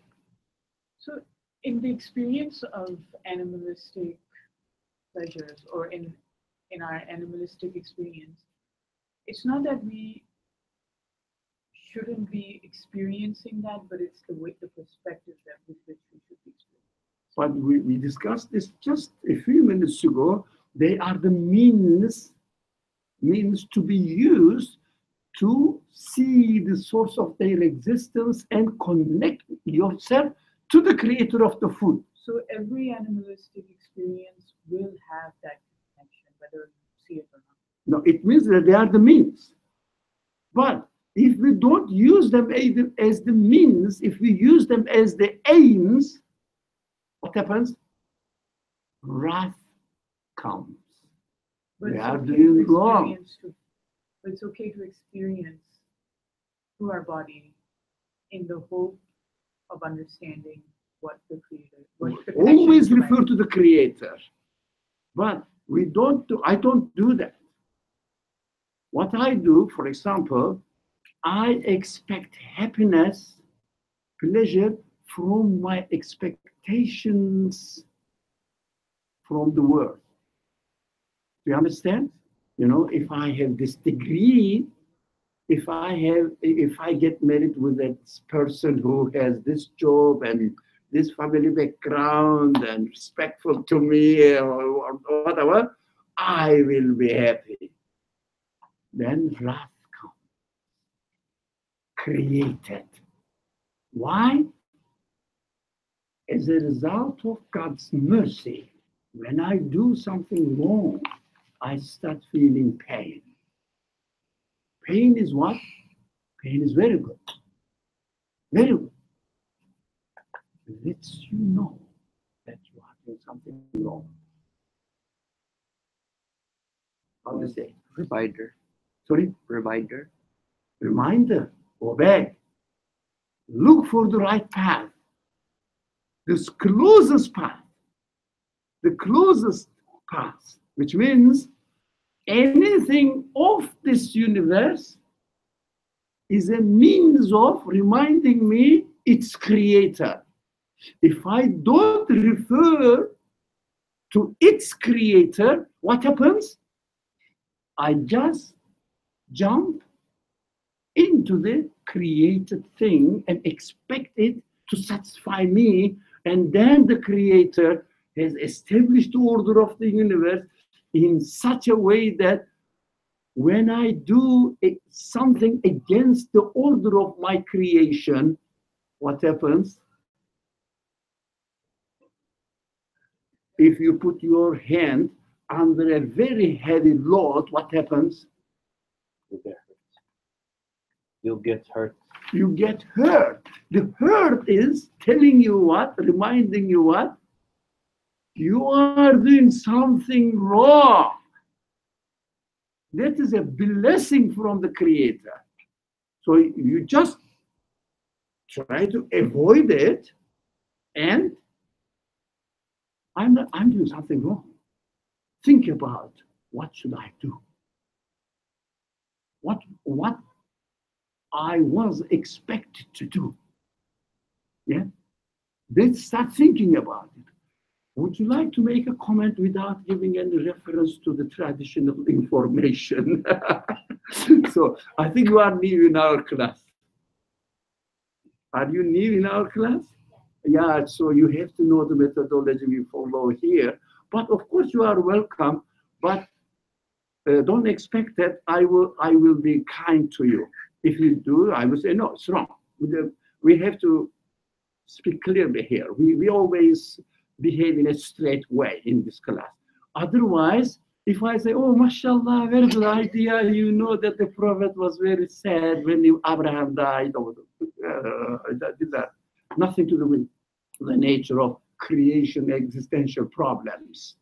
So in the experience of animalistic pleasures or in our animalistic experience, it's not that we shouldn't be experiencing that, but it's the way, the perspective that with which we should be experiencing. But we discussed this just a few minutes ago. They are the means to be used to see the source of their existence and connect yourself to the creator of the food. So every animalistic experience will have that connection, whether you see it or not. No, it means that they are the means. But if we don't use them as the means, if we use them as the aims, what happens? Wrath comes. But We it's are okay doing to wrong. but it's okay to experience through our body in the hope of understanding what the creator, what the Always connection refer to the creator. But I don't do that. What I do, for example, I expect happiness, pleasure from my expectations from the world. Do you understand? You know, if I have this degree, if I get married with a person who has this job and this family background and respectful to me or whatever, I will be happy. Then wrath comes, created. Why? As a result of God's mercy, when I do something wrong, I start feeling pain. Pain is what? Pain is very good. Very good. It lets you know that you are doing something wrong. How to say? Reminder. Sorry? Reminder. Reminder, obey. Look for the right path. This closest path. The closest path, which means anything of this universe is a means of reminding me its creator. If I don't refer to its creator, what happens? I just jump into the created thing and expect it to satisfy me, and then the creator has established the order of the universe in such a way that when I do something against the order of my creation, what happens? If you put your hand under a very heavy load, what happens? You'll get hurt. You get hurt. The hurt is telling you what? Reminding you what? You are doing something wrong. That is a blessing from the Creator. So you just try to avoid it, and I'm doing something wrong. Think about, what should I do? What I was expected to do. Yeah? Then start thinking about it. Would you like to make a comment without giving any reference to the traditional information? So I think you are new in our class. Are you new in our class? Yeah, so you have to know the methodology we follow here. But of course you are welcome, but don't expect that I will be kind to you. If you do, I will say, no, it's wrong. We have to speak clearly here. We always behave in a straight way in this class. Otherwise, if I say, oh, mashallah, very good idea, you know that the Prophet was very sad when Abraham died. That nothing to do with the nature of creation existential problems.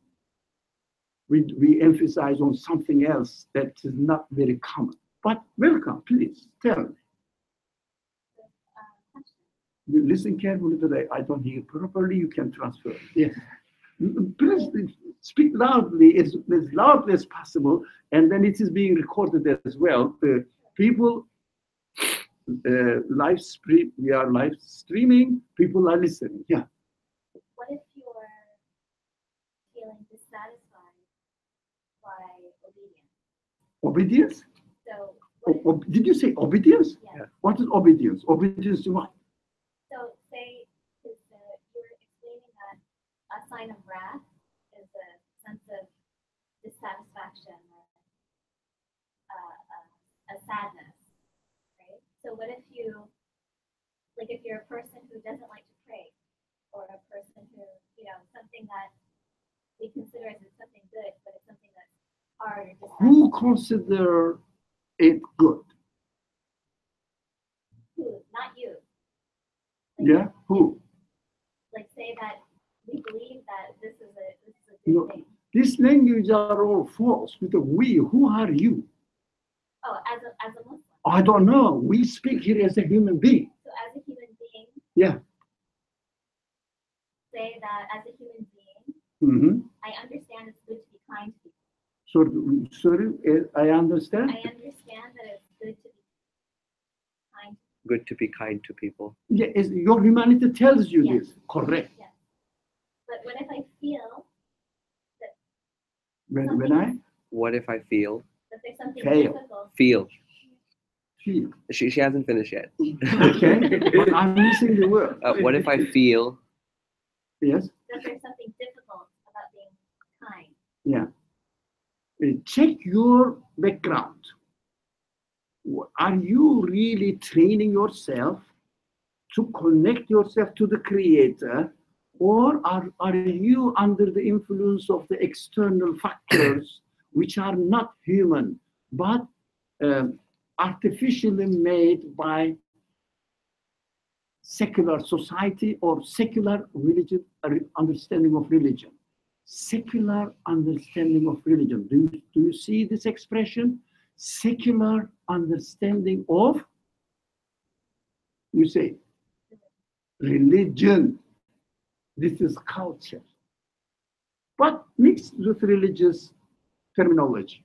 We emphasize on something else that is not very common. But welcome, please, tell me. You listen carefully today. I don't hear properly, you can transfer. Yes. Please speak loudly, as loudly as possible, and then it is being recorded as well. People live stream, we are live streaming, people are listening. Yeah. What if you're feeling dissatisfied by obedience? Obedience? So Did you say obedience? Yeah. What is obedience? Obedience to what? So say you were explaining that a sign of wrath is a sense of dissatisfaction or a sadness, right? So what if you, like if you're a person who doesn't like to pray, or a person who, something that we consider as something good, but it's something that's hard or dissatisfying. Who consider it good? Who? Not you. Yeah, who? Like say that we believe that this is a No, good thing. these languages are all false. With a we, who are you? Oh, as a Muslim. I don't know. We speak here as a human being. So as a human being, Yeah. say that as a human being, Mm-hmm. I understand it's good to be kind to people. So, sorry, I understand. I understand that it's good to be kind. Good to be kind to people. Yeah, your humanity tells you Yes. this. Correct. Yes. But what if I feel When I What if I feel? that there's something Fail. difficult? Feel. feel, She hasn't finished yet. okay, but I'm missing the word. What if I feel? Yes. That there's something difficult about being kind. Yeah. Check your background. Are you really training yourself to connect yourself to the Creator, or are you under the influence of the external factors which are not human but artificially made by secular society or secular religion, understanding of religion? Secular understanding of religion. Do you see this expression? Secular understanding of, you say, religion. This is culture, but mixed with religious terminology.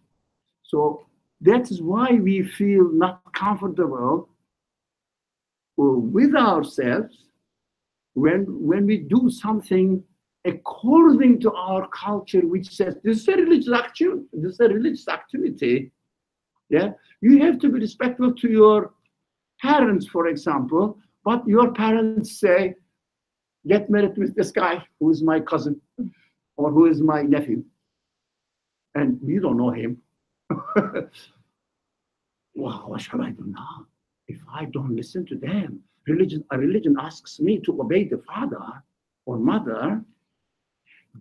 So that is why we feel not comfortable with ourselves when we do something according to our culture, which says this is a religious action, this is a religious activity. Yeah, you have to be respectful to your parents, for example, but your parents say, get married with this guy who is my cousin or who is my nephew, and we don't know him. Wow, what shall I do now? If I don't listen to them, a religion asks me to obey the father or mother,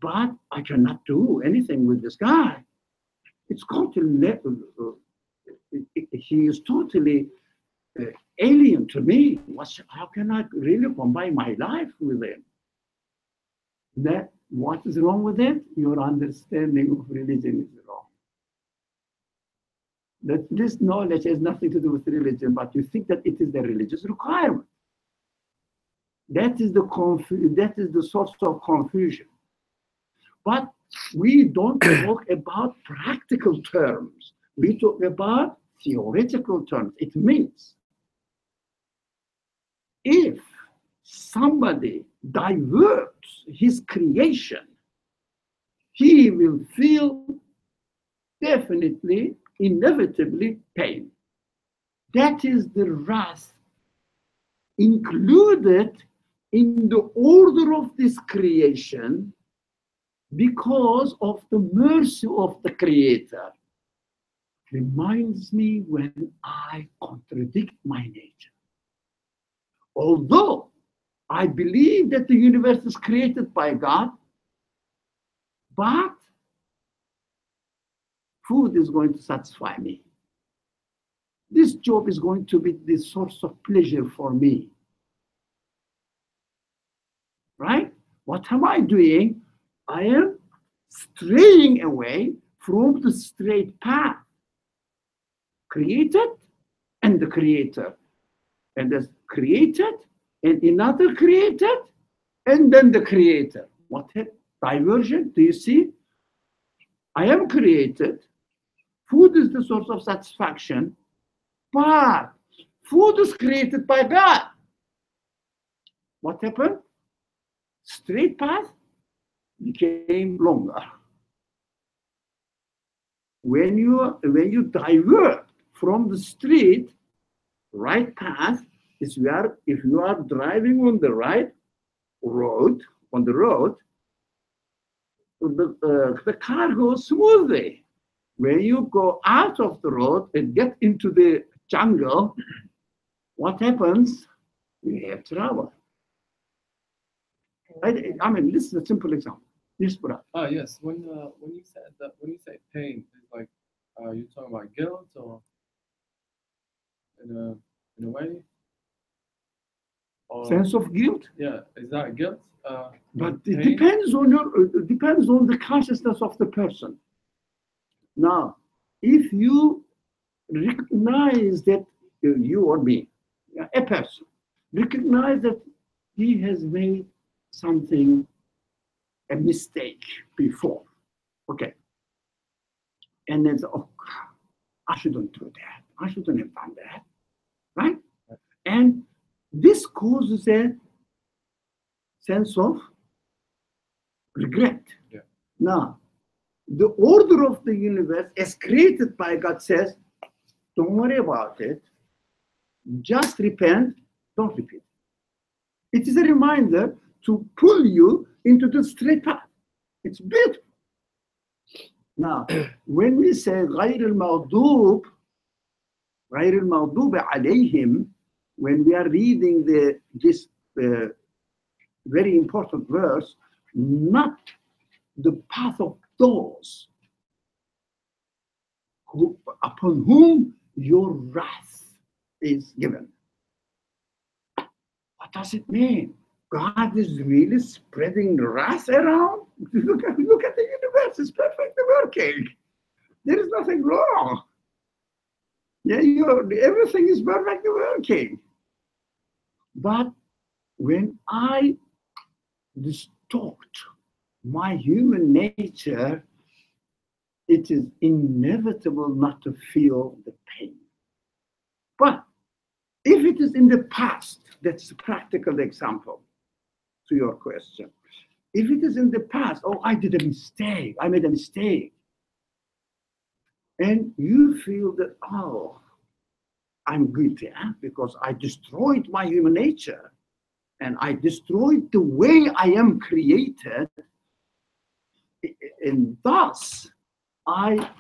but I cannot do anything with this guy. It's totally, he is totally alien to me. How can I really combine my life with him? What is wrong with it? Your understanding of religion is wrong. That this knowledge has nothing to do with religion, but you think that it is the religious requirement. That is the source of confusion. But we don't talk about practical terms. We talk about theoretical terms. It means if somebody diverts his creation, he will feel definitely, inevitably pain. That is the wrath included in the order of this creation because of the mercy of the Creator. Reminds me when I contradict my nature. Although I believe that the universe is created by God, but food is going to satisfy me. This job is going to be the source of pleasure for me. Right? What am I doing? I am straying away from the straight path. Created and the Creator. And there's created and another created and then the Creator. What a diversion? Do you see? I am created. Food is the source of satisfaction, but food is created by God. What happened? Straight path became longer. When you divert from the straight right path, if you are driving on the right road, the car goes smoothly. When you go out of the road and get into the jungle, what happens? You have trouble. I mean, this is a simple example. Yes, brother. Yes. When you said that, when you say pain, it's like you're talking about guilt, or in a way, or Sense of guilt. yeah, is that guilt? But pain? it depends on the consciousness of the person. Now, if you recognize that you or me, a person, recognize that he has made something a mistake before. Okay. And then, oh, I shouldn't do that. I shouldn't have done that. Right? And this causes a sense of regret. Yeah. Now, the order of the universe as created by God says, don't worry about it. Just repent, don't repeat. It is a reminder to pull you into the straight path. It's beautiful. Now, when we say غير المغضوب عليهم, when we are reading this very important verse, not the path of those upon whom your wrath is given. What does it mean? God is really spreading wrath around? Look at the universe, it's perfectly working. There is nothing wrong. Yeah, everything is perfectly working. But when I distort my human nature, it is inevitable not to feel the pain. But if it is in the past, that's a practical example to your question. If it is in the past, oh, I did a mistake, I made a mistake. And you feel that, oh, I'm guilty because I destroyed my human nature and I destroyed the way I am created. And thus, I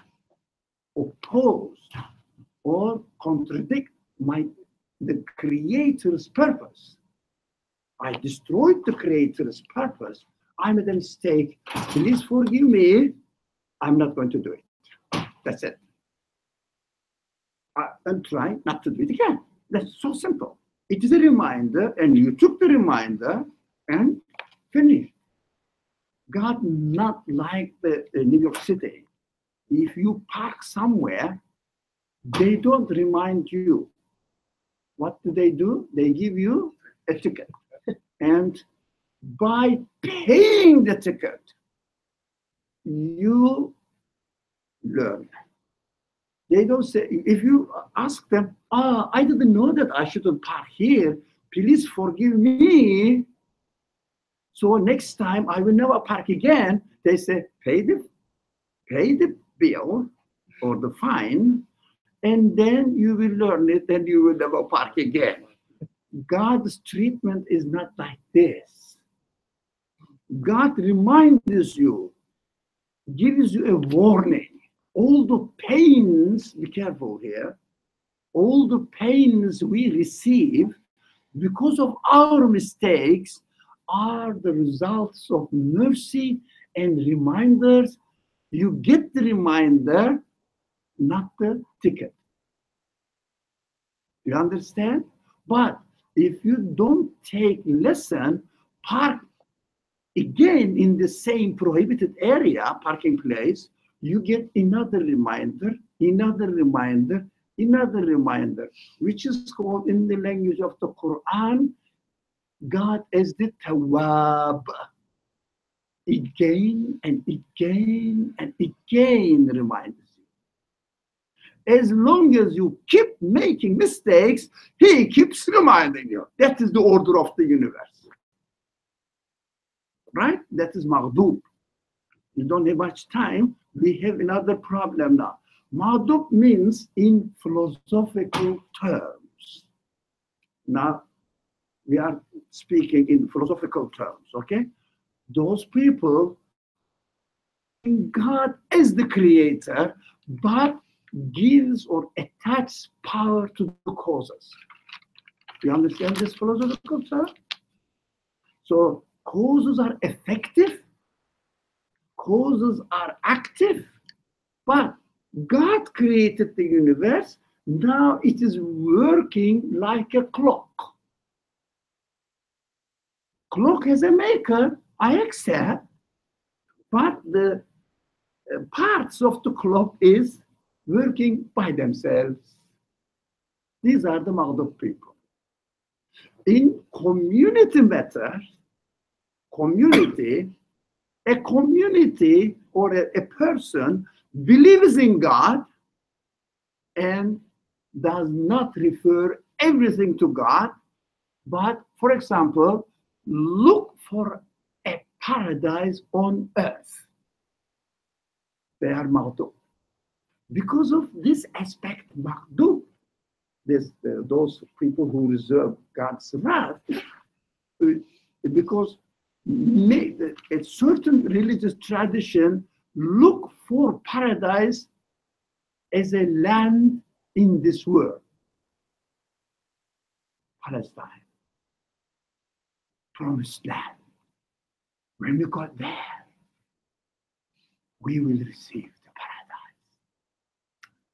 oppose or contradict the Creator's purpose. I destroyed the Creator's purpose. I made a mistake. Please forgive me. I'm not going to do it. That's it. And try not to do it again. That's so simple. It is a reminder, and you took the reminder and finished. God, not like the New York City. If you park somewhere, they don't remind you. What do? They give you a ticket. And by paying the ticket, you learn. They don't say, if you ask them, I didn't know that I shouldn't park here. Please forgive me. So next time I will never park again. They say, pay the bill or the fine, and then you will learn it and you will never park again. God's treatment is not like this. God reminds you, gives you a warning. All the pains, be careful here, all the pains we receive because of our mistakes are the results of mercy and reminders. You get the reminder, not the ticket. You understand? But if you don't take lesson, park again in the same prohibited area, parking place, you get another reminder, which is called in the language of the Qur'an, God as the Tawwab. Again and again and again reminds you. As long as you keep making mistakes, he keeps reminding you. That is the order of the universe. Right? That is Maghdub. You don't have much time. We have another problem now. Maghdub means in philosophical terms. Now, we are speaking in philosophical terms, okay? Those people, God is the creator, but gives or attaches power to the causes. You understand this philosophical term? So causes are effective, causes are active, but God created the universe. Now it is working like a clock. Clock has a maker, I accept, but the parts of the clock is working by themselves. These are the Maghdub people. In community matters, community, a community or a person believes in God and does not refer everything to God, but, for example, look for a paradise on earth. They are maghdub. Because of this aspect, maghdub, those people who reserve God's wrath, because a certain religious tradition look for paradise as a land in this world. Palestine, promised land. When we got there, we will receive the paradise.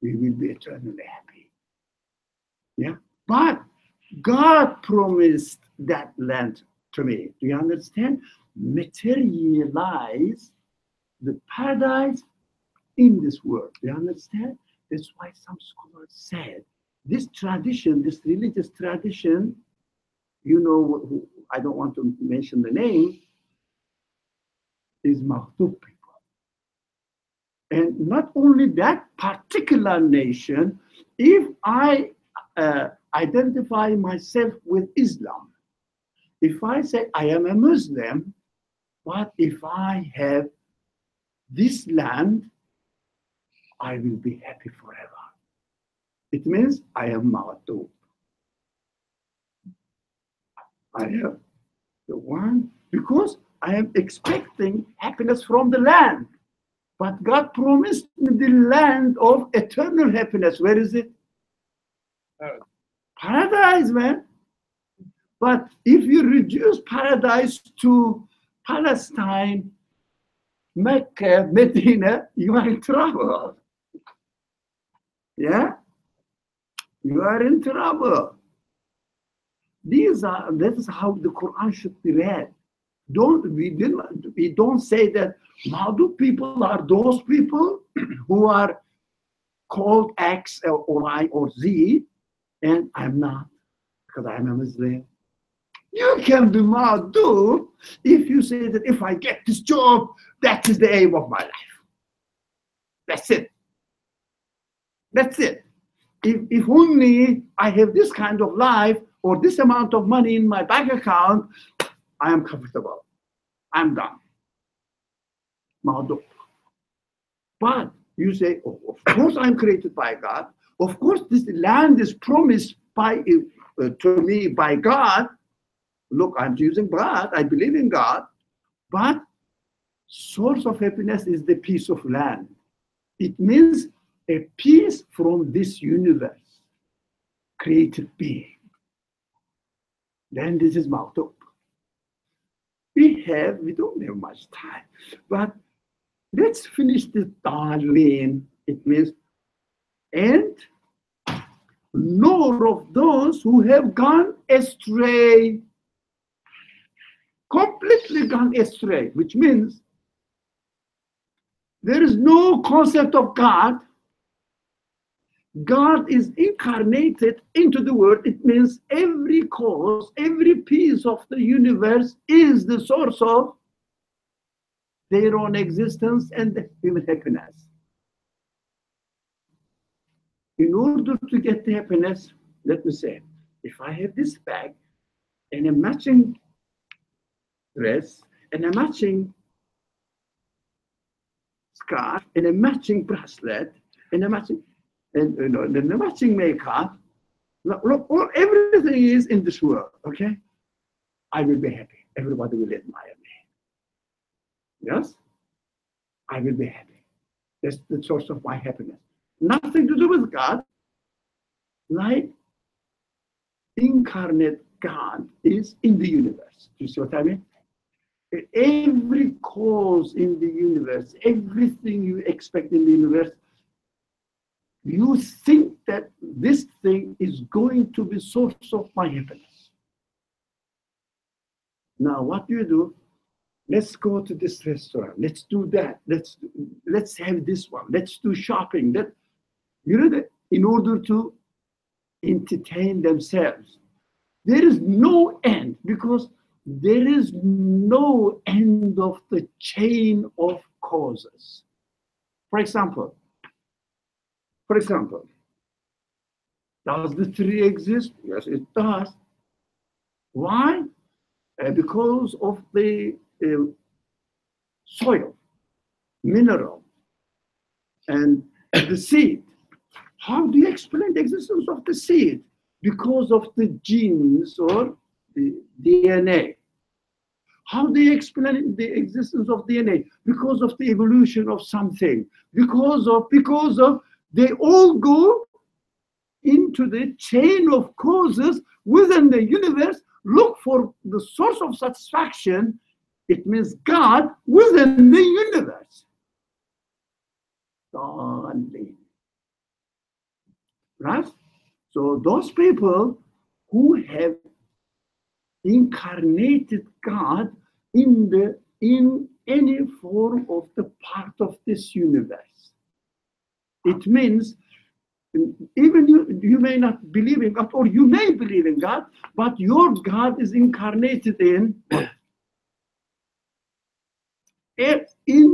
We will be eternally happy. Yeah, but God promised that land to me. Do you understand? Materialize the paradise in this world. Do you understand? That's why some scholars said this tradition, this religious tradition, you know, who, I don't want to mention the name, is maghdub people. And not only that particular nation, if I identify myself with Islam, if I say I am a Muslim, but if I have this land, I will be happy forever. It means I am maghdub. I am the one, because I am expecting happiness from the land. But God promised me the land of eternal happiness. Where is it? Paradise, man. But if you reduce paradise to Palestine, Mecca, Medina, you are in trouble. Yeah? You are in trouble. That is how the Quran should be read. We don't say that maghdub people are those people who are called X or Y or Z, and I'm not, because I'm a Muslim. You can be maghdub if you say that if I get this job, that is the aim of my life. That's it. That's it. If only I have this kind of life or this amount of money in my bank account, I am comfortable. I'm done. Maghdub. But you say, oh, of course I'm created by God. Of course this land is promised to me by God. Look, I'm choosing God. I believe in God. But source of happiness is the peace of land. It means a peace from this universe, created being. Then this is maghdub. We don't have much time, but let's finish this darling. It means, and nor of those who have gone astray, completely gone astray, which means there is no concept of God. God is incarnated into the world. It means every cause, every piece of the universe is the source of their own existence and the human happiness. In order to get the happiness, let me say, if I have this bag and a matching dress and a matching scarf and a matching bracelet and a matching the matching makeup, look, everything is in this world, okay? I will be happy. Everybody will admire me. Yes? I will be happy. That's the source of my happiness. Nothing to do with God. Like incarnate God is in the universe. Do you see what I mean? Every cause in the universe, everything you expect in the universe, you think that this thing is going to be source of my happiness. Now, what do? Let's go to this restaurant. Let's do that. Let's have this one. Let's do shopping. That, you know, that in order to entertain themselves. There is no end, because there is no end of the chain of causes. For example, does the tree exist? Yes, it does. Why? Because of the soil, mineral, and the seed. How do you explain the existence of the seed? Because of the genes or the DNA. How do you explain the existence of DNA? Because of the evolution of something. Because of, they all go into the chain of causes within the universe. Look for the source of satisfaction. It means God within the universe. Darling. Right? So those people who have incarnated God in any form of the part of this universe. It means even you may not believe in God, or you may believe in God, but your God is incarnated in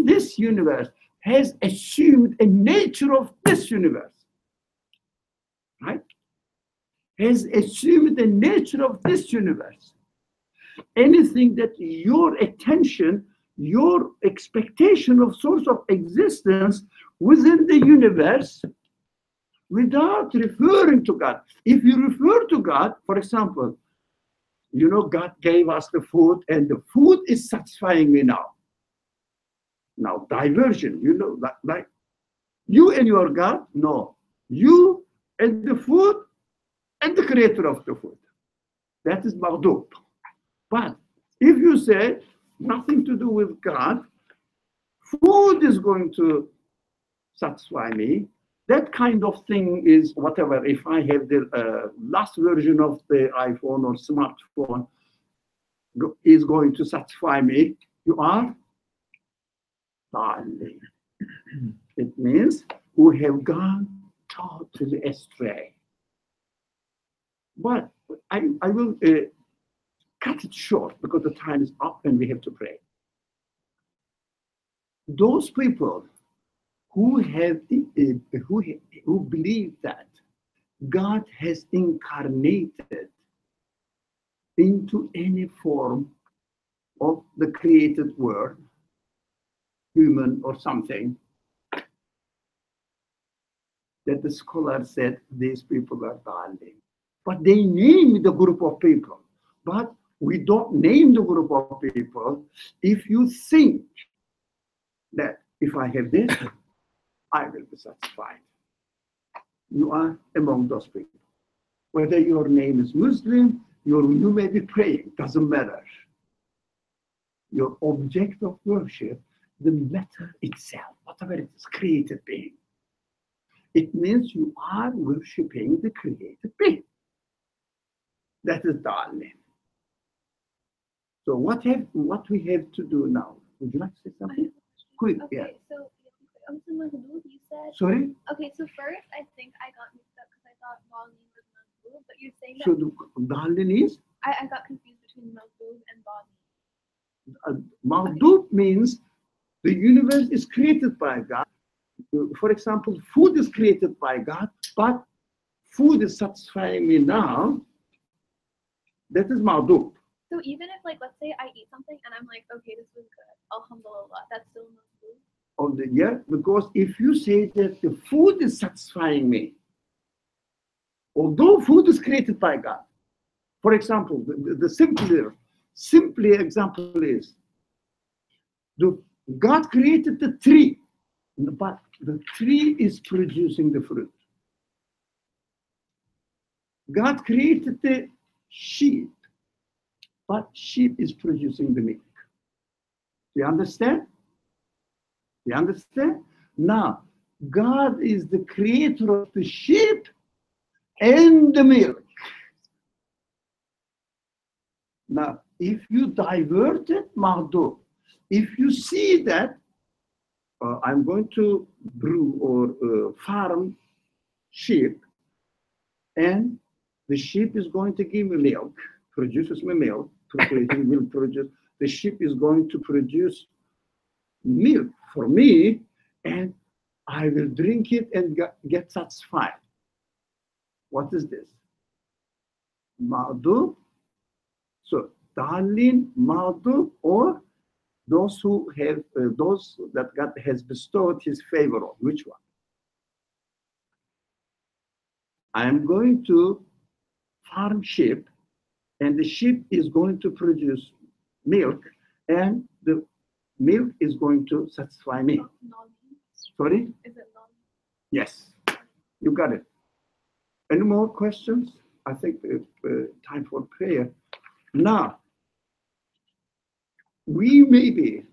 this universe, has assumed a nature of this universe, right? Has assumed the nature of this universe. Anything that your attention, your expectation of source of existence within the universe, without referring to God. If you refer to God, for example, you know, God gave us the food and the food is satisfying me now. Now, diversion, you know, like you and your God, no. You and the food and the creator of the food. That is maghdub. But if you say nothing to do with God, food is going to satisfy me, that kind of thing is whatever. If I have the last version of the iPhone or smartphone is going to satisfy me, you are darling. It means we have gone totally astray. But I will cut it short because the time is up and we have to pray. Those people who believe that God has incarnated into any form of the created world, human or something, that the scholar said these people are darling. But they name the group of people. But we don't name the group of people if you think that if I have this, I will be satisfied. You are among those people. Whether your name is Muslim, you may be praying, doesn't matter. Your object of worship, the matter itself, whatever it is, created being. It means you are worshiping the created being. That is darling. So what we have to do now? Would you like to say something? Quick, Okay, yeah. so Mahmoud, you said. Sorry? Okay, so first I think I got mixed up because I thought Bali was Mahmoud, but you're saying that. So the darling is? I got confused between Mahmoud and Bali. Maghdub means the universe is created by God. For example, food is created by God, but food is satisfying me now. That is maghdub. So even if, like, let's say I eat something and I'm like, okay, this was good, alhamdulillah, that's still Mahmoud. Yeah, because if you say that the food is satisfying me, although food is created by God, for example, the simpler example is, God created the tree, but the tree is producing the fruit. God created the sheep, but sheep is producing the milk. Do you understand? You understand? Now, God is the creator of the sheep and the milk. Now, if you divert it, maghdub, if you see that I'm going to brew or farm sheep, and the sheep is going to give me milk, produces me milk, he will produce, the sheep is going to produce milk for me, and I will drink it and get satisfied. What is this? Ma'dub. So, Dalin, Ma'dub, or those who have, those that God has bestowed his favor on. Which one? I am going to farm sheep, and the sheep is going to produce milk, and the milk is going to satisfy me. Sorry? Is it non? Yes, you got it. Any more questions? I think time for prayer. Now, we maybe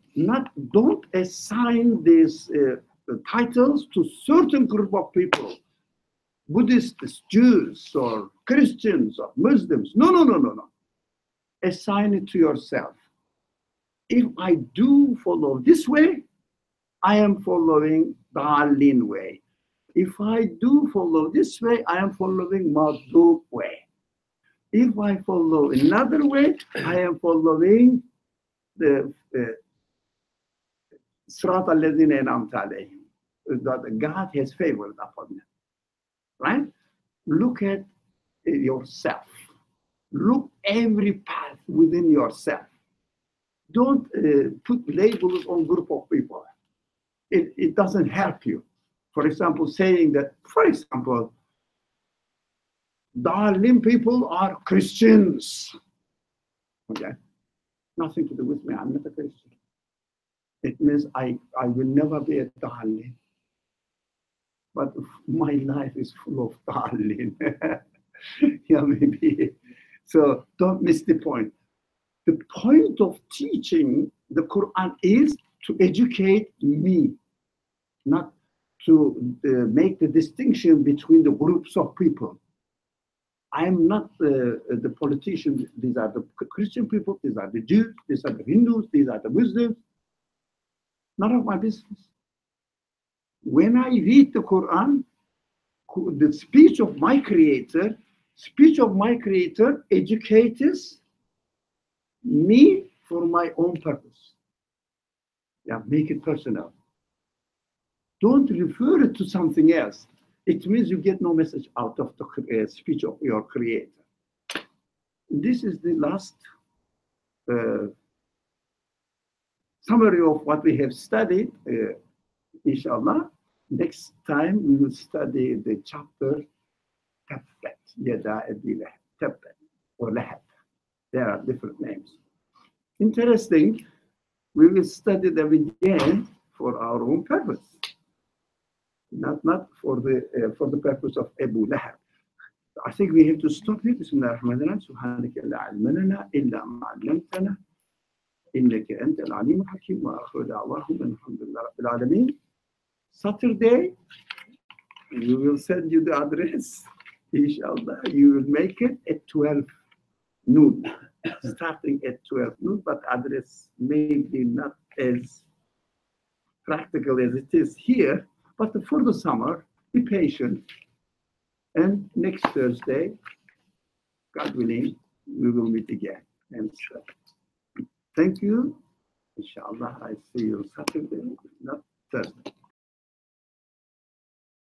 don't assign these titles to certain group of people, Buddhists, Jews, or Christians, or Muslims. No. Assign it to yourself. If I do follow this way, I am following the Dalin way. If I do follow this way, I am following Madhub way. If I follow another way, I am following the Sirat al-Ladina an'amta alayhim, that God has favored upon them. Right? Look at yourself. Look every path within yourself. Don't put labels on group of people. It doesn't help you. For example, saying that, for example, Darlim people are Christians. Okay? Nothing to do with me. I'm not a Christian. It means I will never be a Darlim. But my life is full of Darlim. Yeah, maybe. So don't miss the point. The point of teaching the Quran is to educate me, not to make the distinction between the groups of people. I am not the politician. These are the Christian people, these are the Jews, these are the Hindus, these are the Muslims. None of my business. When I read the Quran, the speech of my Creator educates me for my own purpose. Yeah, make it personal. Don't refer it to something else. It means you get no message out of the speech of your Creator. This is the last summary of what we have studied. Inshallah, next time we will study the chapter Tabbat Yada Abi Lahab, Tabbat or Lahab. There are different names. Interesting. We will study them again for our own purpose, not for the purpose of Abu Lahab. I think we have to stop here. Bismillah ar-Rahman ar-Rahim. Subhanaka la ilma lana illa ma 'allamtana innaka anta al-alim al-hakim wa akhiru da'wahum alhamdulillahi rabbil alamin. Saturday, we will send you the address. Inshallah, you will make it at 12 noon. Starting at 12 noon, but address may be not as practical as it is here. But for the summer, be patient. And next Thursday, God willing, we will meet again. And so, thank you. Inshallah, I see you Saturday, not Thursday.